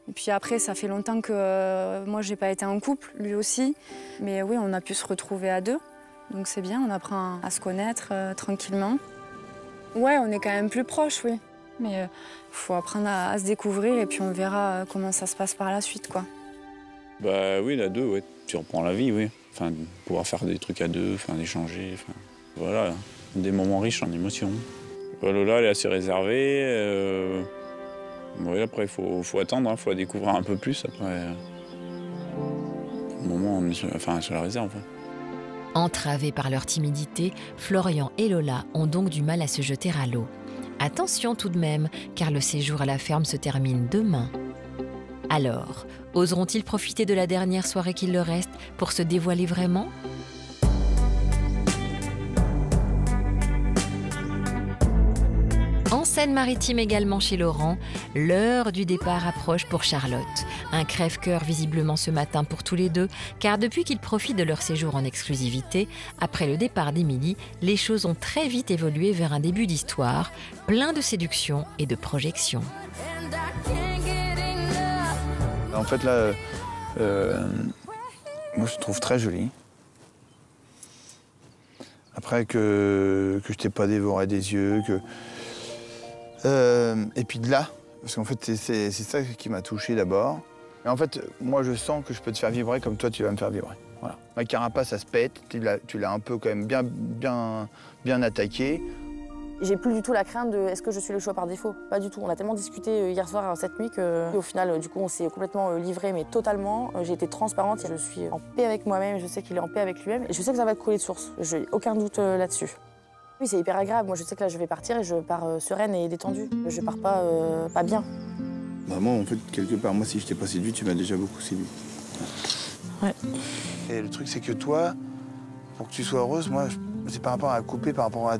Et puis après, ça fait longtemps que moi, j'ai pas été en couple, lui aussi. Mais oui, on a pu se retrouver à 2. Donc c'est bien, on apprend à se connaître tranquillement. Ouais, on est quand même plus proches, oui. Mais faut apprendre à se découvrir et puis on verra comment ça se passe par la suite, quoi. Bah oui, à 2, ouais. Tu reprends la vie, oui. Enfin, pouvoir faire des trucs à 2, enfin, d'échanger, enfin, voilà. Des moments riches en émotions. Lola, elle est assez réservée. Oui, après, il faut attendre, il faut découvrir un peu plus. Après, au moment où on est sur la réserve. Entravés par leur timidité, Florian et Lola ont donc du mal à se jeter à l'eau. Attention tout de même, car le séjour à la ferme se termine demain. Alors, oseront-ils profiter de la dernière soirée qu'il leur reste pour se dévoiler vraiment ? En Seine-Maritime également chez Laurent, l'heure du départ approche pour Charlotte. Un crève-cœur visiblement ce matin pour tous les deux, car depuis qu'ils profitent de leur séjour en exclusivité, après le départ d'Émilie, les choses ont très vite évolué vers un début d'histoire, plein de séduction et de projection. En fait là, moi je te trouve très jolie. Après que je t'ai pas dévoré des yeux, que... et puis de là, parce qu'en fait c'est ça qui m'a touché d'abord. Et en fait, moi je sens que je peux te faire vibrer comme toi tu vas me faire vibrer. Voilà. Ma carapace, ça se pète, tu l'as un peu quand même bien attaqué. J'ai plus du tout la crainte de est-ce que je suis le choix par défaut. Pas du tout. On a tellement discuté hier soir, cette nuit, qu'au final, du coup, on s'est complètement livré, mais totalement. J'ai été transparente, je suis en paix avec moi-même, je sais qu'il est en paix avec lui-même. Et je sais que ça va être coulé de source, je n'ai aucun doute là-dessus. Oui, c'est hyper agréable. Moi, je sais que là, je vais partir et je pars sereine et détendue. Je pars pas bien. Bah moi, en fait, quelque part, moi, si je t'ai pas séduit, tu m'as déjà beaucoup séduit. Ouais. Et le truc, c'est que toi, pour que tu sois heureuse, moi, c'est par rapport à couper, par rapport à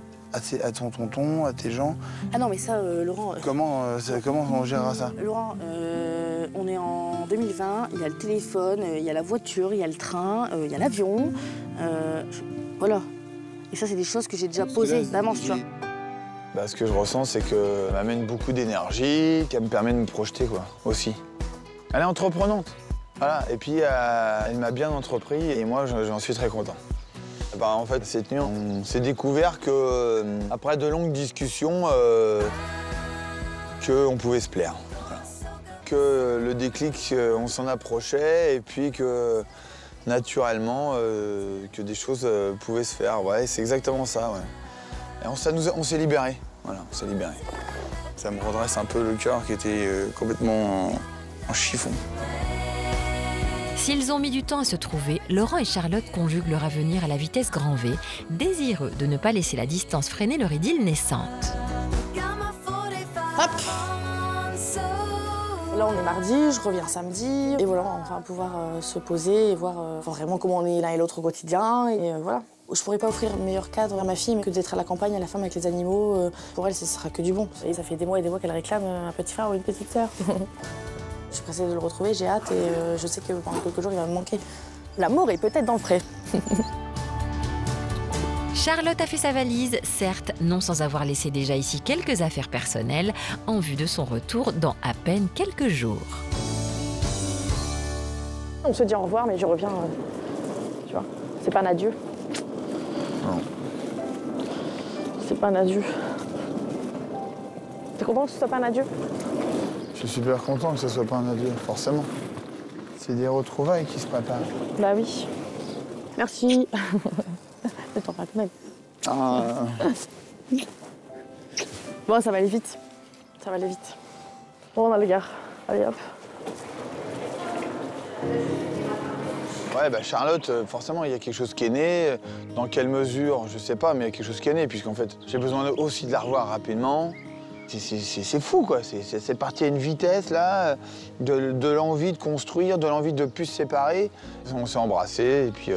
ton tonton, à tes gens. Ah non, mais ça, Laurent... Comment on gérera ça? Laurent, on est en 2020, il y a le téléphone, il y a la voiture, il y a le train, il y a l'avion. Voilà. Et ça, c'est des choses que j'ai déjà posées d'avance, tu vois. Bah, ce que je ressens, c'est qu'elle m'amène beaucoup d'énergie, qu'elle me permet de me projeter, quoi, aussi. Elle est entreprenante, voilà. Et puis, elle m'a bien entrepris et moi, j'en suis très content. Bah, en fait, cette nuit, on s'est découvert que, après de longues discussions, qu'on pouvait se plaire. Voilà. Que le déclic, on s'en approchait et puis que, naturellement, que des choses pouvaient se faire. Ouais, c'est exactement ça, ouais. Et on s'est libérés. Voilà, on s'est libérés. Ça me redresse un peu le cœur qui était complètement en chiffon. S'ils ont mis du temps à se trouver, Laurent et Charlotte conjuguent leur avenir à la vitesse grand V, désireux de ne pas laisser la distance freiner leur idylle naissante. Hop! Là, on est mardi, je reviens samedi. Et voilà, on va pouvoir se poser et voir vraiment comment on est l'un et l'autre au quotidien. Et voilà. Je pourrais pas offrir un meilleur cadre à ma fille que d'être à la campagne, à la femme avec les animaux. Pour elle, ce sera que du bon. Et ça fait des mois et des mois qu'elle réclame un petit frère ou une petite sœur. Je suis pressée de le retrouver, j'ai hâte et je sais que pendant quelques jours, il va me manquer. L'amour est peut-être dans le pré. Charlotte a fait sa valise, certes, non sans avoir laissé déjà ici quelques affaires personnelles, en vue de son retour dans à peine quelques jours. On se dit au revoir, mais je reviens, tu vois, c'est pas un adieu. Non. C'est pas un adieu. T'es content que ce soit pas un adieu? Je suis super content que ce soit pas un adieu, forcément. C'est des retrouvailles qui se préparent. Bah oui. Merci. Ne t'en pas mal. Ah. Bon, ça va aller vite. Ça va aller vite. Bon, on a le gare. Allez, hop. Ouais, bah Charlotte, forcément, il y a quelque chose qui est né. Dans quelle mesure, je sais pas, mais il y a quelque chose qui est né, puisqu'en fait, j'ai besoin aussi de la revoir rapidement. C'est fou, quoi. C'est parti à une vitesse, là, de l'envie de construire, de l'envie de plus se séparer. On s'est embrassés, et puis...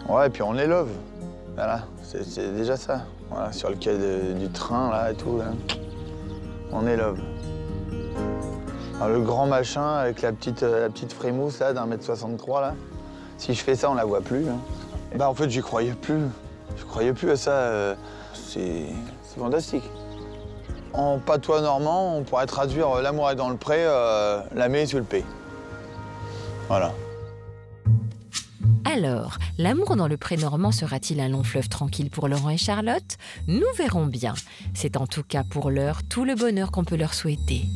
Ouais, et puis on est love. Voilà, c'est déjà ça. Voilà, sur le quai du train, là, et tout, là. On est love. Alors, le grand machin avec la petite frimousse, là, d'1,63 m, là. Si je fais ça, on la voit plus, là. Bah, en fait, j'y croyais plus. Je croyais plus à ça. C'est fantastique. En patois normand, on pourrait traduire l'amour est dans le pré, la met sur le P. Voilà. Alors, l'amour dans le pré normand sera-t-il un long fleuve tranquille pour Laurent et Charlotte? Nous verrons bien. C'est en tout cas pour l'heure tout le bonheur qu'on peut leur souhaiter.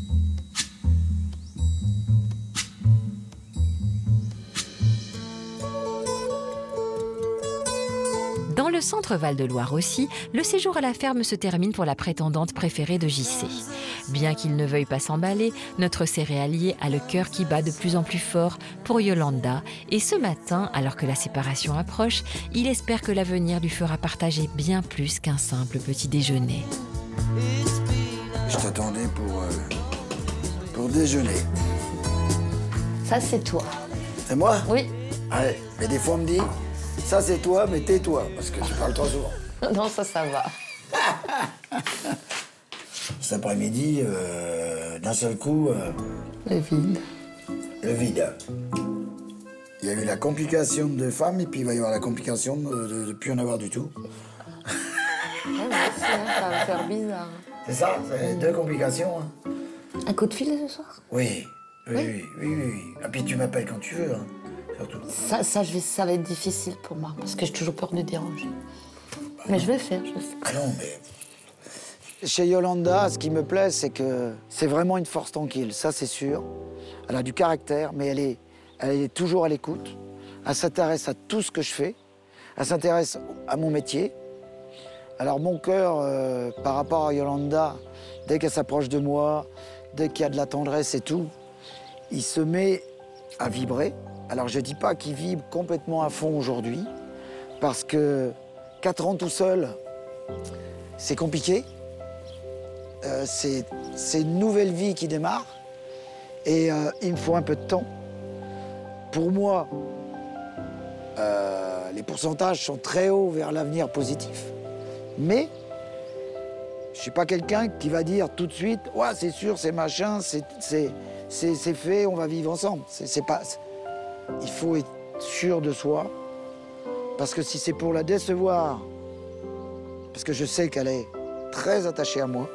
Dans le centre Val-de-Loire aussi, le séjour à la ferme se termine pour la prétendante préférée de JC. Bien qu'il ne veuille pas s'emballer, notre céréalier a le cœur qui bat de plus en plus fort pour Yolanda. Et ce matin, alors que la séparation approche, il espère que l'avenir lui fera partager bien plus qu'un simple petit déjeuner. Je t'attendais pour déjeuner. Ça, c'est toi. C'est moi? Oui. Ouais, mais des fois on me dit, ça c'est toi, mais tais-toi, parce que tu parles trop souvent. Non, ça va. Cet après-midi, d'un seul coup... Le vide. Le vide. Il y a eu la complication de femme, et puis il va y avoir la complication de ne plus en avoir du tout. Ouais, merci, hein, ça va faire bizarre. C'est ça, c'est deux complications. Hein. Un coup de fil ce soir? Oui. Oui. Et puis tu m'appelles quand tu veux, hein, surtout. Ça va être difficile pour moi, parce que j'ai toujours peur de déranger. Mais je vais le faire, Ah non, mais... Chez Yolanda, ce qui me plaît, c'est que c'est vraiment une force tranquille, ça c'est sûr. Elle a du caractère, mais elle est toujours à l'écoute. Elle s'intéresse à tout ce que je fais. Elle s'intéresse à mon métier. Alors mon cœur, par rapport à Yolanda, dès qu'elle s'approche de moi, dès qu'il y a de la tendresse et tout, il se met à vibrer. Alors je dis pas qu'il vibre complètement à fond aujourd'hui, parce que 4 ans tout seul, c'est compliqué. C'est une nouvelle vie qui démarre et il me faut un peu de temps. Pour moi, les pourcentages sont très hauts vers l'avenir positif, mais je suis pas quelqu'un qui va dire tout de suite « Ouais, c'est sûr, c'est machin, c'est fait, on va vivre ensemble ». C'est pas... Il faut être sûr de soi, parce que si c'est pour la décevoir, parce que je sais qu'elle est très attachée à moi,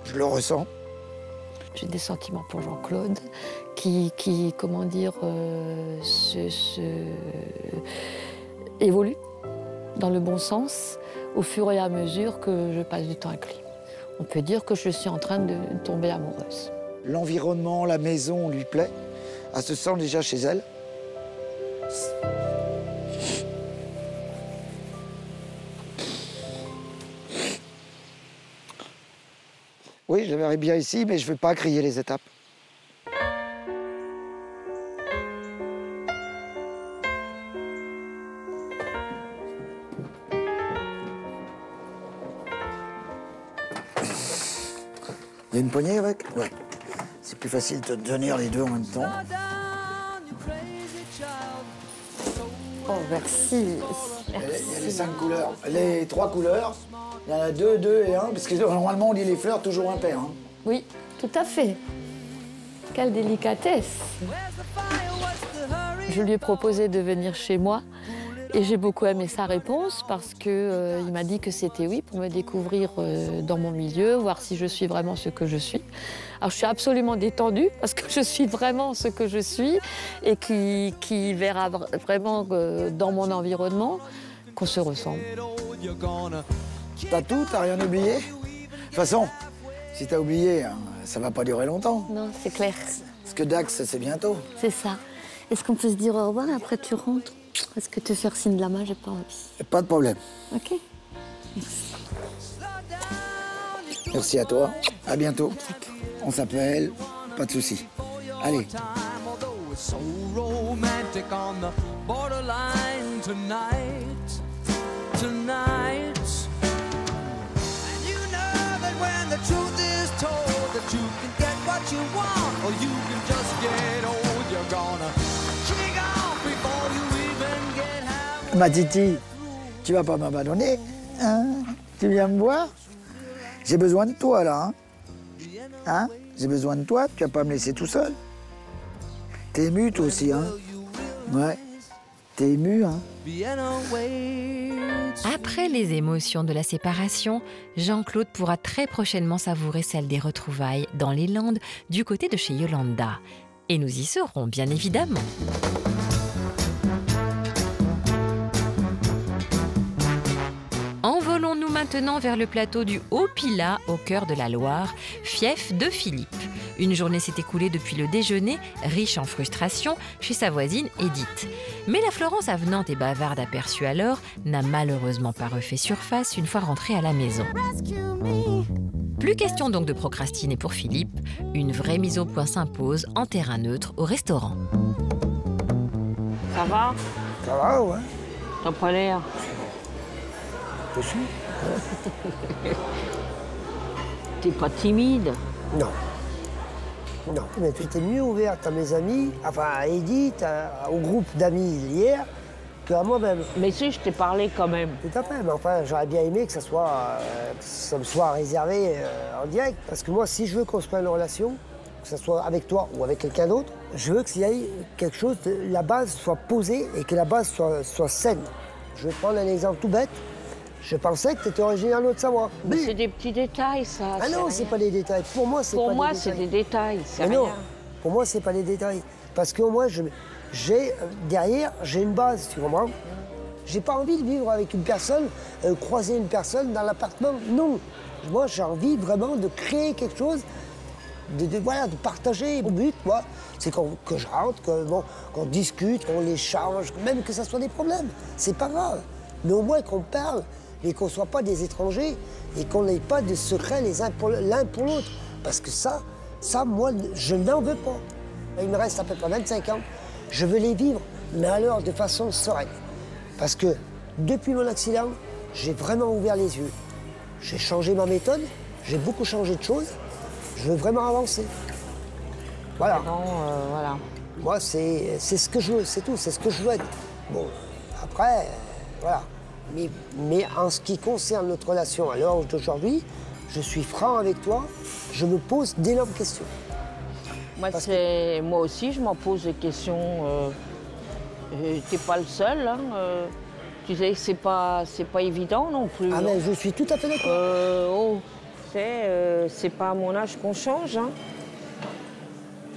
je le ressens. J'ai des sentiments pour Jean-Claude qui comment dire, évolue dans le bon sens au fur et à mesure que je passe du temps avec lui. On peut dire que je suis en train de tomber amoureuse. L'environnement, la maison lui plaît. Elle se sent déjà chez elle. Oui, je la verrai bien ici, mais je ne veux pas crier les étapes. Il y a une poignée avec? Ouais. C'est plus facile de tenir les deux en même temps. merci. Il y a les 5 couleurs, les 3 couleurs. Il y en a 2, 2 et 1, parce que normalement on dit les fleurs toujours impaires. Hein. Oui, tout à fait. Quelle délicatesse. Je lui ai proposé de venir chez moi et j'ai beaucoup aimé sa réponse parce qu'il m'a dit que c'était oui pour me découvrir dans mon milieu, voir si je suis vraiment ce que je suis. Alors je suis absolument détendue parce que je suis vraiment ce que je suis et qui verra vraiment dans mon environnement qu'on se ressemble. T'as tout, t'as rien oublié? De toute façon, si t'as oublié, hein, ça va pas durer longtemps. Non, c'est clair. Parce que Dax, c'est bientôt. C'est ça. Est-ce qu'on peut se dire au revoir et après tu rentres? Est-ce que te faire signe de la main, j'ai pas envie. Pas de problème. Ok. Merci. Merci à toi. À bientôt. On s'appelle. Pas de soucis. Allez. So romantic on the borderline tonight, tonight. And you know that when the truth is told that you can get what you want or you can just get old, you're gonna shake off before you even get halfway. Ma Titi, tu vas pas m'abandonner, hein? Tu viens me voir? J'ai besoin de toi, là, hein? J'ai besoin de toi, tu vas pas me laisser tout seul. T'es ému, toi aussi, hein? Ouais, t'es ému, hein? Après les émotions de la séparation, Jean-Claude pourra très prochainement savourer celle des retrouvailles dans les Landes, du côté de chez Yolanda. Et nous y serons, bien évidemment. Envolons-nous maintenant vers le plateau du Haut-Pilat, au cœur de la Loire, fief de Philippe. Une journée s'est écoulée depuis le déjeuner, riche en frustrations, chez sa voisine Edith. Mais la Florence avenante et bavarde aperçue alors n'a malheureusement pas refait surface une fois rentrée à la maison. Plus question donc de procrastiner pour Philippe, une vraie mise au point s'impose en terrain neutre au restaurant. Ça va? Ça va, ouais. T'as pas l'air. T'es pas timide? Non. Non, mais tu étais mieux ouverte à mes amis, enfin à Edith, au groupe d'amis hier, qu'à moi-même. Mais si, je t'ai parlé quand même. Tout à fait, mais enfin j'aurais bien aimé que ça me soit réservé en direct. Parce que moi, si je veux construire une relation, que ce soit avec toi ou avec quelqu'un d'autre, je veux qu'il y ait quelque chose, la base soit posée et que la base soit saine. Je vais prendre un exemple tout bête. Je pensais que tu étais originaire de Haute-Savoie. Mais c'est des petits détails, ça. Ah non, c'est pas des détails. Pour moi, c'est pas des détails. Pour moi, c'est des détails, c'est rien. Non, pour moi, c'est pas des détails. Parce qu'au moins, derrière, j'ai une base, tu comprends? J'ai pas envie de vivre avec une personne, croiser une personne dans l'appartement. Non. Moi, j'ai envie vraiment de créer quelque chose, voilà, de partager. Mon but, moi, c'est que je rentre, qu'on discute, qu'on échange, même que ça soit des problèmes. C'est pas grave. Mais au moins qu'on parle et qu'on ne soit pas des étrangers et qu'on n'ait pas de secrets l'un pour l'autre. Parce que ça, moi, je n'en veux pas. Il me reste à peu près 25 ans. Je veux les vivre, mais alors de façon sereine. Parce que depuis mon accident, j'ai vraiment ouvert les yeux. J'ai changé ma méthode, j'ai beaucoup changé de choses. Je veux vraiment avancer. Voilà. Voilà. Moi, c'est ce que je veux, c'est tout, c'est ce que je veux être. Bon, après, voilà. Mais en ce qui concerne notre relation à l'heure d'aujourd'hui, je suis franc avec toi, je me pose d'énormes questions. Moi aussi, je m'en pose des questions. T'es pas le seul, hein. Tu sais que c'est pas évident non plus. Ah, mais je suis tout à fait d'accord. C'est pas à mon âge qu'on change, hein.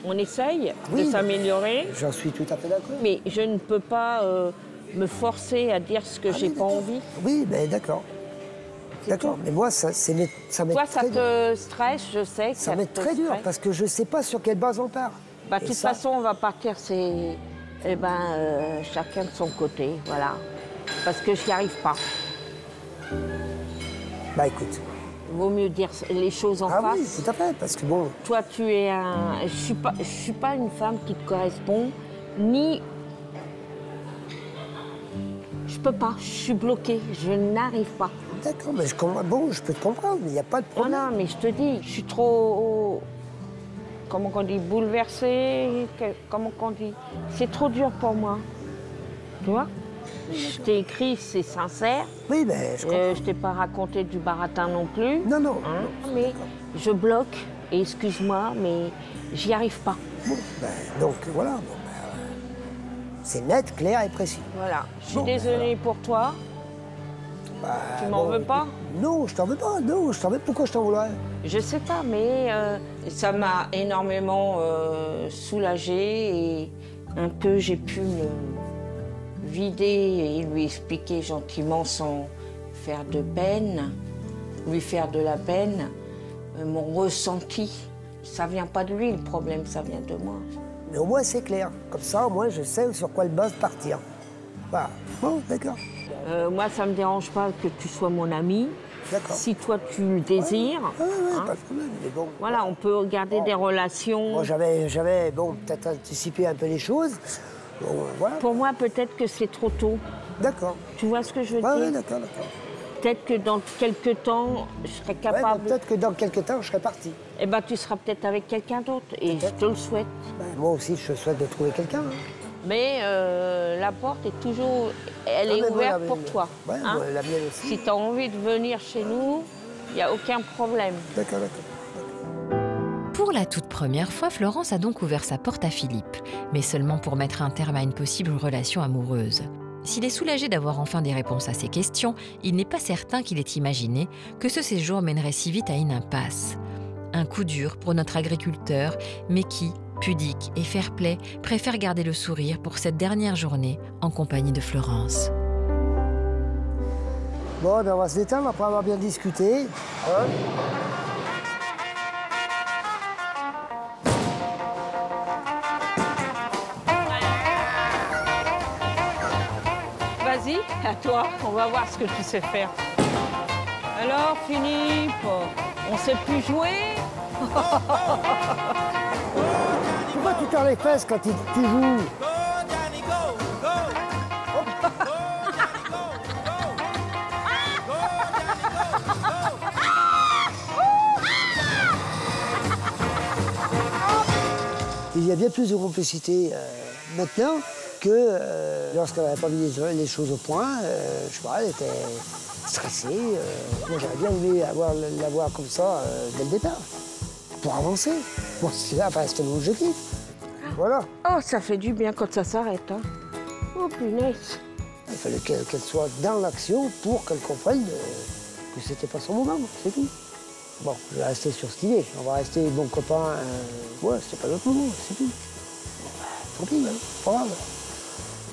On essaye de s'améliorer. J'en suis tout à fait d'accord. Mais je ne peux pas me forcer à dire ce que j'ai pas envie. Oui, mais d'accord. D'accord, mais moi, ça m'est toi, ça te stresse, je sais. Que ça m'est très dur, parce que je ne sais pas sur quelle base on part. Bah, de toute façon, on va partir, chacun de son côté, voilà. Parce que je n'y arrive pas. Bah, écoute. Il vaut mieux dire les choses en face. Ah oui, tout à fait, parce que bon... Toi, tu es un... Je suis pas une femme qui te correspond, ni... Je peux pas, je suis bloquée, je n'arrive pas. D'accord, mais je peux te comprendre, mais il n'y a pas de problème. Non, mais je te dis, je suis trop... Comment on dit? Bouleversée? Comment on dit? C'est trop dur pour moi. Tu vois? Je t'ai écrit, c'est sincère. Oui, mais je comprends. Je t'ai pas raconté du baratin non plus. Non, non. Hein, mais je bloque, et excuse-moi, mais j'y arrive pas. Bon, donc voilà, bon, c'est net, clair et précis. Voilà, je suis désolée pour toi. Tu m'en veux pas? Non, je t'en veux pas, non, je t'en veux. Pourquoi je t'en voudrais? Je sais pas, mais ça m'a énormément soulagée et un peu j'ai pu me vider et lui expliquer gentiment sans faire de peine, lui faire de la peine, mon ressenti. Ça vient pas de lui le problème, ça vient de moi. Mais au moins c'est clair, comme ça au moins je sais sur quoi le base partir. Voilà, bon, d'accord. Moi, ça me dérange pas que tu sois mon ami. Si toi, tu le désires. Pas de problème, mais bon. Voilà, on peut garder des relations. Moi, j'avais bon, peut-être anticipé un peu les choses. Bon, voilà. Pour moi, peut-être que c'est trop tôt. D'accord. Tu vois ce que je veux dire? Oui, d'accord, d'accord. Peut-être que dans quelques temps, je serai capable... peut-être que dans quelques temps, je serai parti. Eh bien, tu seras peut-être avec quelqu'un d'autre, et je te le souhaite. Moi aussi, je souhaite de trouver quelqu'un. Hein. Mais la porte est toujours... Elle est ouverte pour toi. Ouais, hein? La mienne aussi. Si tu as envie de venir chez nous, il n'y a aucun problème. D'accord, d'accord. Pour la toute première fois, Florence a donc ouvert sa porte à Philippe, mais seulement pour mettre un terme à une possible relation amoureuse. S'il est soulagé d'avoir enfin des réponses à ses questions, il n'est pas certain qu'il ait imaginé que ce séjour mènerait si vite à une impasse. Un coup dur pour notre agriculteur, mais qui, pudique et fair-play, préfère garder le sourire pour cette dernière journée en compagnie de Florence. Bon, on va se détendre après avoir bien discuté. Hein? Vas-y, à toi, on va voir ce que tu sais faire. Alors, Philippe, on sait plus jouer? Pourquoi tu tords les fesses quand tu joues? Il y a bien plus de complicité maintenant que lorsqu'elle n'avait pas mis les choses au point. Je sais pas, elle était stressée. Moi, j'aurais bien aimé la voir comme ça dès le départ, pour avancer. Bon, c'est là, enfin, c'était mon objectif. Voilà. Oh, ça fait du bien quand ça s'arrête. Hein. Oh, punaise. Il fallait qu'elle soit dans l'action pour qu'elle comprenne que c'était pas son moment, c'est tout. Bon, je vais rester sur cette idée. On va rester bons copains. Ouais, c'est pas notre moment, c'est tout. Bon, tant pis, hein, pas grave.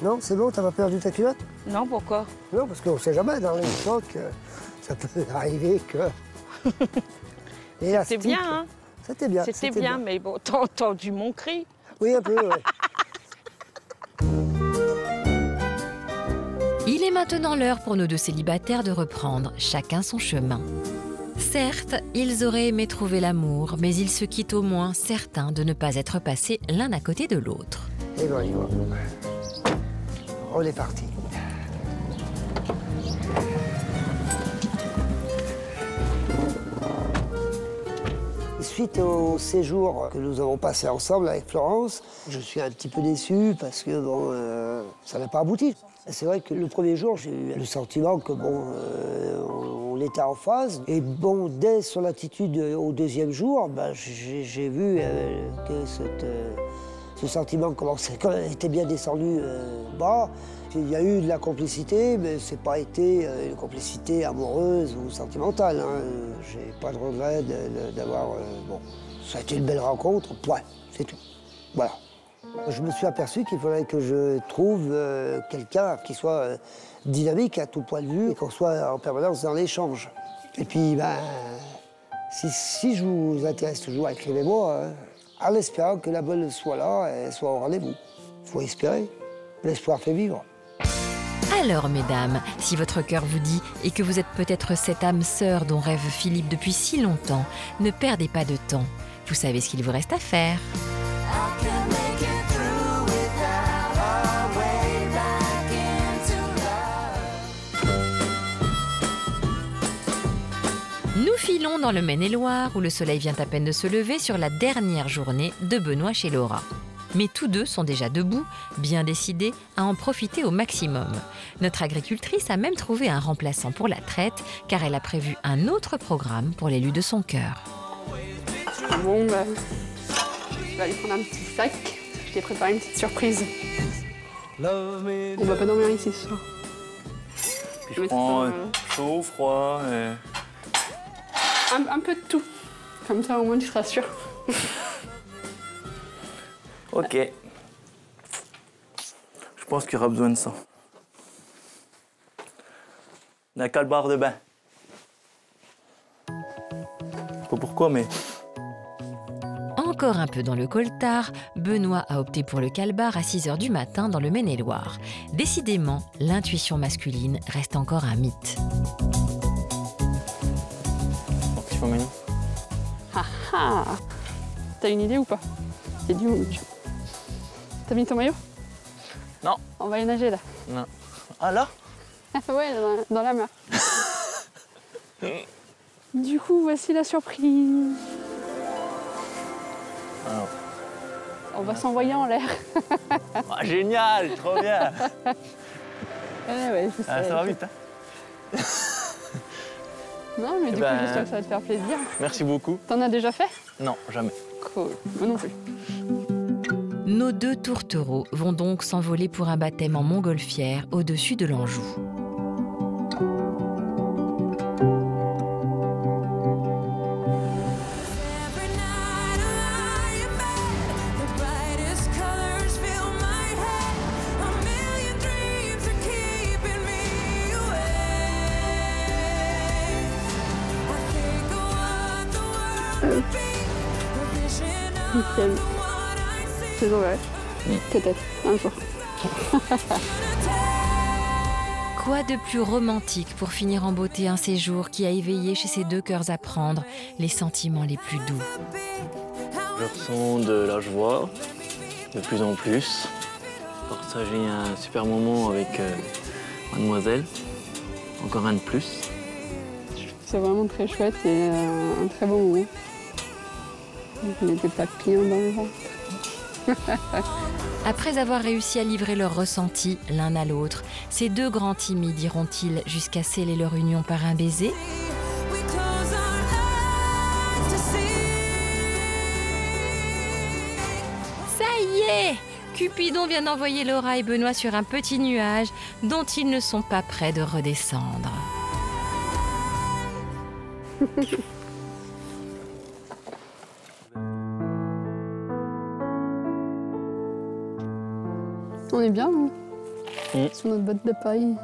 Non, c'est bon, t'as pas perdu ta culotte? Non, pourquoi? Non, parce qu'on sait jamais, dans les chocs, ça peut arriver que... C'était bien, hein? C'était bien. C'était bien, mais bon, t'as entendu mon cri? Oui, un peu, ouais. Il est maintenant l'heure pour nos deux célibataires de reprendre chacun son chemin. Certes, ils auraient aimé trouver l'amour, mais ils se quittent au moins certains de ne pas être passés l'un à côté de l'autre. Et ben, on y va. On est parti. Suite au séjour que nous avons passé ensemble avec Florence, je suis un petit peu déçu parce que bon, ça n'a pas abouti. C'est vrai que le premier jour, j'ai eu le sentiment que bon, on était en phase. Et bon, dès son attitude au deuxième jour, ben, j'ai vu que ce sentiment était bien descendu bas. Il y a eu de la complicité, mais ce n'est pas été une complicité amoureuse ou sentimentale. Hein. J'ai pas de regret d'avoir... bon, ça a été une belle rencontre, point, c'est tout. Voilà. Je me suis aperçu qu'il fallait que je trouve quelqu'un qui soit dynamique à tout point de vue et qu'on soit en permanence dans l'échange. Et puis, ben, si je vous intéresse toujours, écrivez-moi, hein, en espérant que la bonne soit là et soit au rendez-vous. Il faut espérer. L'espoir fait vivre. Alors, mesdames, si votre cœur vous dit et que vous êtes peut-être cette âme sœur dont rêve Philippe depuis si longtemps, ne perdez pas de temps. Vous savez ce qu'il vous reste à faire. Nous filons dans le Maine-et-Loire où le soleil vient à peine de se lever sur la dernière journée de Benoît chez Laura. Mais tous deux sont déjà debout, bien décidés à en profiter au maximum. Notre agricultrice a même trouvé un remplaçant pour la traite, car elle a prévu un autre programme pour l'élu de son cœur. Bon, bah, je vais aller prendre un petit sac. Je t'ai préparé une petite surprise. On va pas dormir ici ce soir. Puis je prends chaud, froid. Un peu de tout. Comme ça, au moins, tu seras sûr. Ok. Je pense qu'il y aura besoin de ça. D'un calbar de bain. Je sais pas pourquoi, mais... Encore un peu dans le coltard, Benoît a opté pour le calbar à 6 h du matin dans le Maine-et-Loire. Décidément, l'intuition masculine reste encore un mythe. Tu vas maintenant ? Ah ah. T'as une idée ou pas? C'est du rouge. T'as mis ton maillot? Non. On va y nager là. Non. Ah là? Ouais, dans la mer. Du coup, voici la surprise. Alors. On va s'envoyer en l'air. Ah, génial, trop bien. Ouais, je sais. Ah, ça va vite, hein? Non, mais du coup, j'espère que ça va te faire plaisir. Merci beaucoup. T'en as déjà fait? Non, jamais. Cool. Moi non plus. Nos deux tourtereaux vont donc s'envoler pour un baptême en montgolfière au-dessus de l'Anjou. Nickel. C'est vrai. Peut-être, un jour. Quoi de plus romantique pour finir en beauté un séjour qui a éveillé chez ces deux cœurs à prendre les sentiments les plus doux. Je ressens de la joie, de plus en plus. Partager un super moment avec mademoiselle. Encore un de plus. C'est vraiment très chouette et un très bon moment. Je mets des papillons dans le ventre. Après avoir réussi à livrer leurs ressentis l'un à l'autre, ces deux grands timides iront-ils jusqu'à sceller leur union par un baiser? Ça y est! Cupidon vient d'envoyer Laura et Benoît sur un petit nuage dont ils ne sont pas prêts de redescendre. On est bien, sur notre botte de paille.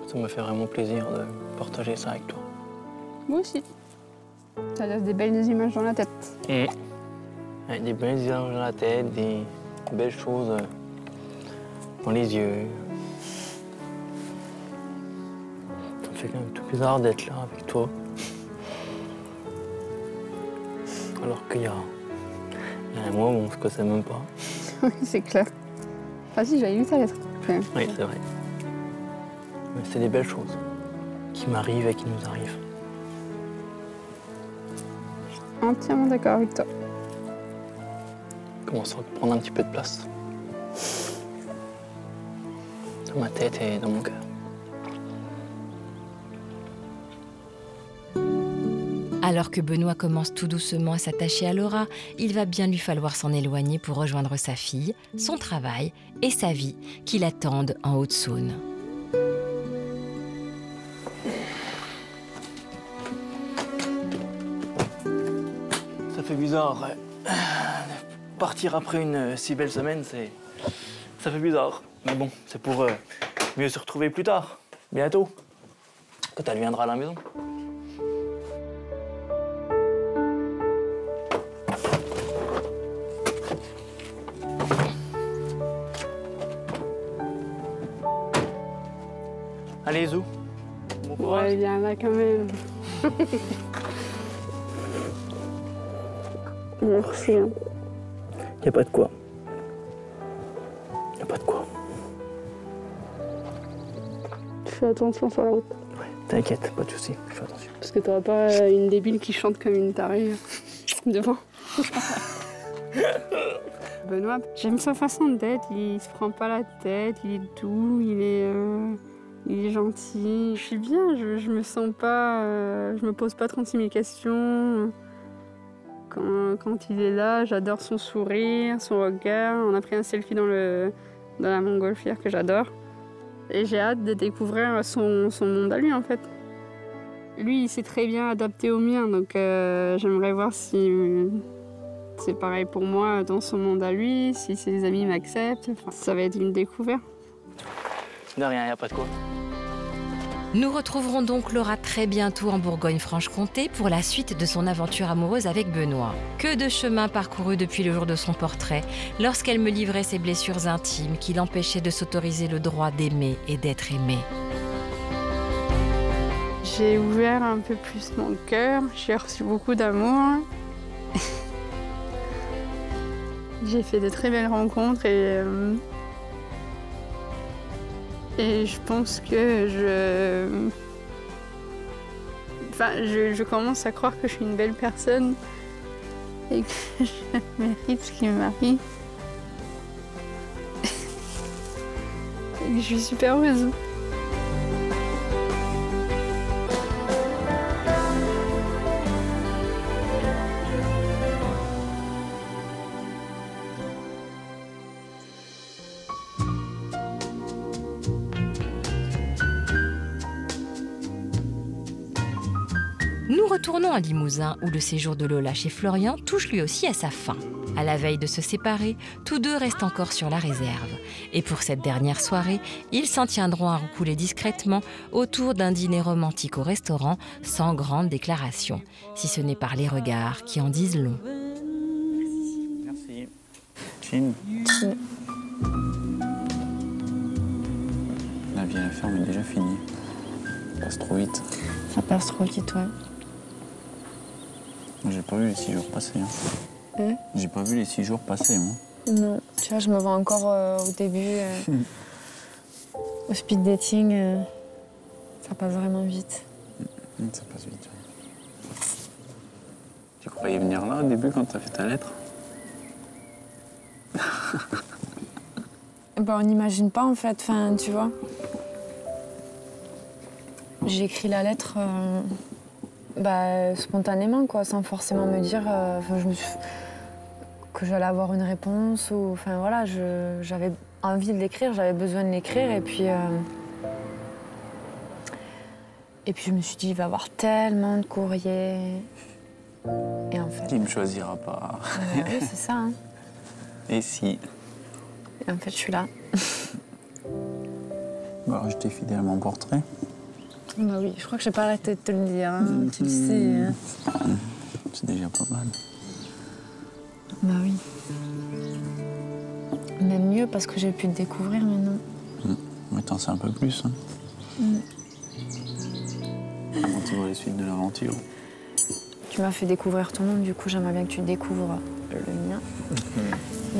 Ça me fait vraiment plaisir de partager ça avec toi. Moi aussi. Ça laisse des belles images dans la tête. Avec des belles images dans la tête, des belles choses dans les yeux. Ça me fait quand même tout bizarre d'être là avec toi. Alors qu'il y a un mois, on se connaissait même pas. Oui, c'est clair. Ah si, j'avais lu ta lettre. Oui, c'est vrai. Mais c'est des belles choses qui m'arrivent et qui nous arrivent. Entièrement d'accord avec toi. Commence à prendre un petit peu de place. Dans ma tête et dans mon cœur. Alors que Benoît commence tout doucement à s'attacher à Laura, il va bien lui falloir s'en éloigner pour rejoindre sa fille, son travail et sa vie qui l'attendent en Haute-Saône. Ça fait bizarre. Partir après une si belle semaine, ça fait bizarre. Mais bon, c'est pour mieux se retrouver plus tard, bientôt, quand elle viendra à la maison. Allez, Zou. Ouais, viens là quand même. Merci. Y a pas de quoi. Y a pas de quoi. Fais attention sur la route. Ouais, t'inquiète, pas de soucis, je fais attention. Parce que t'auras pas une débile qui chante comme une tarée devant. Benoît, j'aime sa façon d'être, il se prend pas la tête, il est doux, il est gentil. Je suis bien, je me sens pas, je me pose pas 36 000 questions. Quand il est là, j'adore son sourire, son regard. On a pris un selfie dans la montgolfière que j'adore. Et j'ai hâte de découvrir son monde à lui, en fait. Lui, il s'est très bien adapté au mien, donc j'aimerais voir si c'est pareil pour moi dans son monde à lui, si ses amis m'acceptent. Enfin, ça va être une découverte. De rien, y a pas de quoi. Nous retrouverons donc Laura très bientôt en Bourgogne-Franche-Comté pour la suite de son aventure amoureuse avec Benoît. Que de chemin parcouru depuis le jour de son portrait, lorsqu'elle me livrait ses blessures intimes qui l'empêchaient de s'autoriser le droit d'aimer et d'être aimée. J'ai ouvert un peu plus mon cœur, j'ai reçu beaucoup d'amour. J'ai fait de très belles rencontres et je pense que je commence à croire que je suis une belle personne et que je mérite ce qui m'arrive. Et que je suis super heureuse. Nous retournons à Limousin où le séjour de Lola chez Florian touche lui aussi à sa fin. À la veille de se séparer, tous deux restent encore sur la réserve. Et pour cette dernière soirée, ils s'en tiendront à roucouler discrètement autour d'un dîner romantique au restaurant sans grande déclaration, si ce n'est par les regards qui en disent long. Merci. Chin. La vie à la ferme est déjà finie. Ça passe trop vite. Ça passe trop vite, ouais. Moi, j'ai pas vu les 6 jours passer. Hein. J'ai pas vu les 6 jours passer, moi. Non, tu vois, je me vois encore au début, au speed dating. Ça passe vraiment vite. Ça passe vite. Tu croyais venir là au début quand t'as fait ta lettre? On n'imagine pas en fait, enfin, tu vois. J'ai écrit la lettre spontanément, quoi, sans forcément me dire que j'allais avoir une réponse. Ou, enfin, voilà, j'avais envie de l'écrire, j'avais besoin de l'écrire. Et puis je me suis dit, il va y avoir tellement de courriers. Et en fait... Qui me choisira pas. Oui, c'est ça. Hein. Et si? Et en fait, je suis là. Bon, alors, je t'ai filé à mon portrait. Bah oui, je crois que j'ai pas arrêté de te le dire, hein. Tu le sais. C'est déjà pas mal. Bah oui. Même mieux parce que j'ai pu te découvrir maintenant. Mais t'en sais un peu plus. Hein. Comment tu vois les suites de l'aventure? Tu m'as fait découvrir ton monde, du coup j'aimerais bien que tu découvres le mien.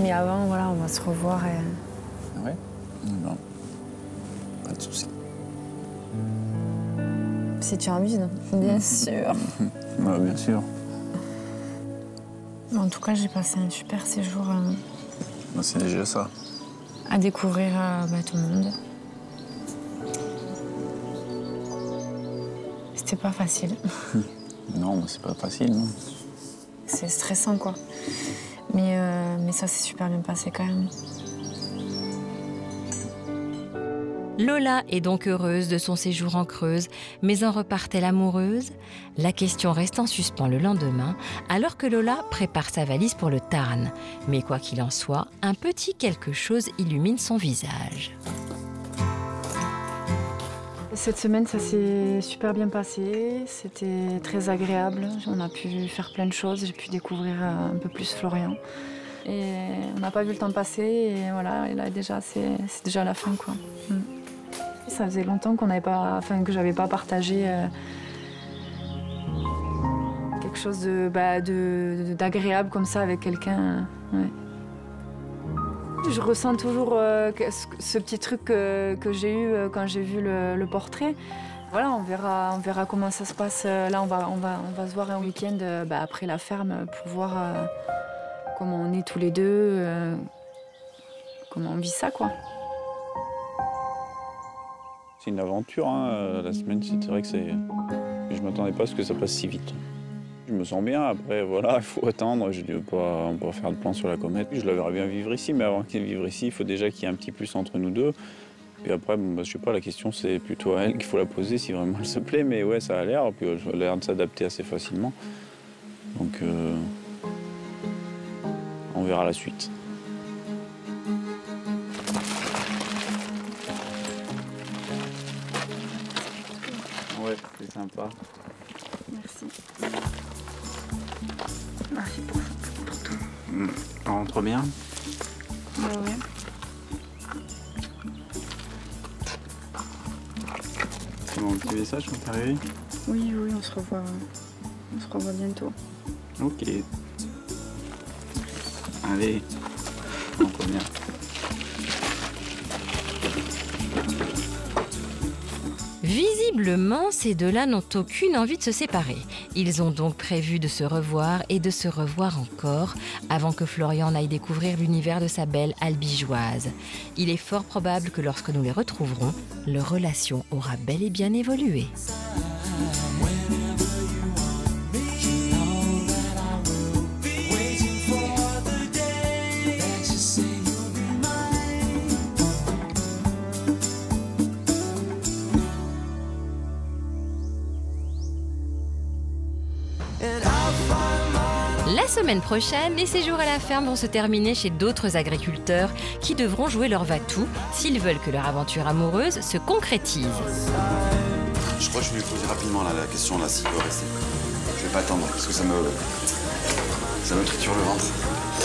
Mais avant, voilà, on va se revoir et... Ouais? Bon. Pas de soucis. Si tu as envie, non? Bien sûr. Bah, bien sûr. En tout cas, j'ai passé un super séjour Bah, c'est déjà ça. À découvrir ton monde. C'était pas facile. Non, mais c'est pas facile, non. C'est stressant, quoi. Mais ça s'est super bien passé quand même. Lola est donc heureuse de son séjour en Creuse, mais en repart-elle amoureuse? La question reste en suspens le lendemain, alors que Lola prépare sa valise pour le Tarn. Mais quoi qu'il en soit, un petit quelque chose illumine son visage. Cette semaine, ça s'est super bien passé. C'était très agréable. On a pu faire plein de choses. J'ai pu découvrir un peu plus Florian. Et on n'a pas vu le temps passer. Et voilà, et là déjà, c'est déjà la fin, quoi. Ça faisait longtemps qu'on n'avait pas, enfin, que j'avais pas partagé quelque chose d'agréable comme ça avec quelqu'un. Ouais. Je ressens toujours ce petit truc que j'ai eu quand j'ai vu le portrait. Voilà, on verra comment ça se passe. Là, on va se voir un week-end après la ferme pour voir comment on est tous les deux, comment on vit ça, quoi. C'est une aventure, hein. La semaine, c'est vrai que c'est... Je m'attendais pas à ce que ça passe si vite. Je me sens bien, après, voilà, il faut attendre. Je dis, on peut pas faire de plan sur la comète. Je la verrais bien vivre ici, mais avant qu'elle vive ici, il faut déjà qu'il y ait un petit plus entre nous deux. Puis après, bon, bah, je sais pas, la question, c'est plutôt à elle qu'il faut la poser, si vraiment elle se plaît. Mais ouais, ça a l'air, puis elle a l'air de s'adapter assez facilement. Donc, on verra la suite. Ouais, c'est sympa. Merci. Merci pour tout. On rentre bien? Ouais. C'est mon petit message quand t'es arrivé? Oui, on se revoit bientôt. Ok. Allez, on rentre bien. Visiblement, ces deux-là n'ont aucune envie de se séparer. Ils ont donc prévu de se revoir et de se revoir encore avant que Florian n'aille découvrir l'univers de sa belle albigeoise. Il est fort probable que lorsque nous les retrouverons, leur relation aura bel et bien évolué. La semaine prochaine, les séjours à la ferme vont se terminer chez d'autres agriculteurs qui devront jouer leur va-tout s'ils veulent que leur aventure amoureuse se concrétise. Je crois que je vais lui poser rapidement la question là, s'il peut rester. Je vais pas attendre parce que ça me triture le ventre.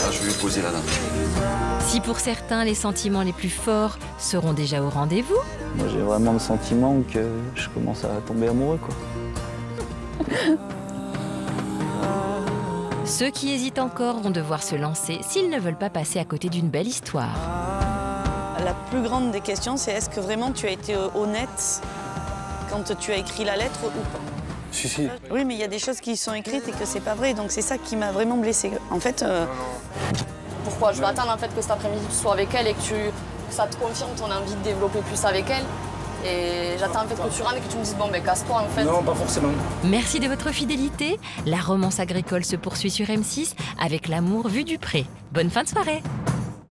Là, je vais lui poser la dame. Si pour certains, les sentiments les plus forts seront déjà au rendez-vous, Moi, j'ai vraiment le sentiment que je commence à tomber amoureux, quoi. ceux qui hésitent encore vont devoir se lancer s'ils ne veulent pas passer à côté d'une belle histoire. La plus grande des questions, c'est est-ce que vraiment tu as été honnête quand tu as écrit la lettre ou pas? Si. Oui, mais il y a des choses qui sont écrites et que c'est pas vrai, donc c'est ça qui m'a vraiment blessée. En fait... Pourquoi? Je vais attendre en fait que cet après-midi tu sois avec elle et que ça te confirme ton envie de développer plus avec elle. Et j'attends en fait que tu rentres et que tu me dises bon ben casse-toi en fait. Non, pas forcément. Merci de votre fidélité. La romance agricole se poursuit sur M6 avec l'amour vu du pré. Bonne fin de soirée.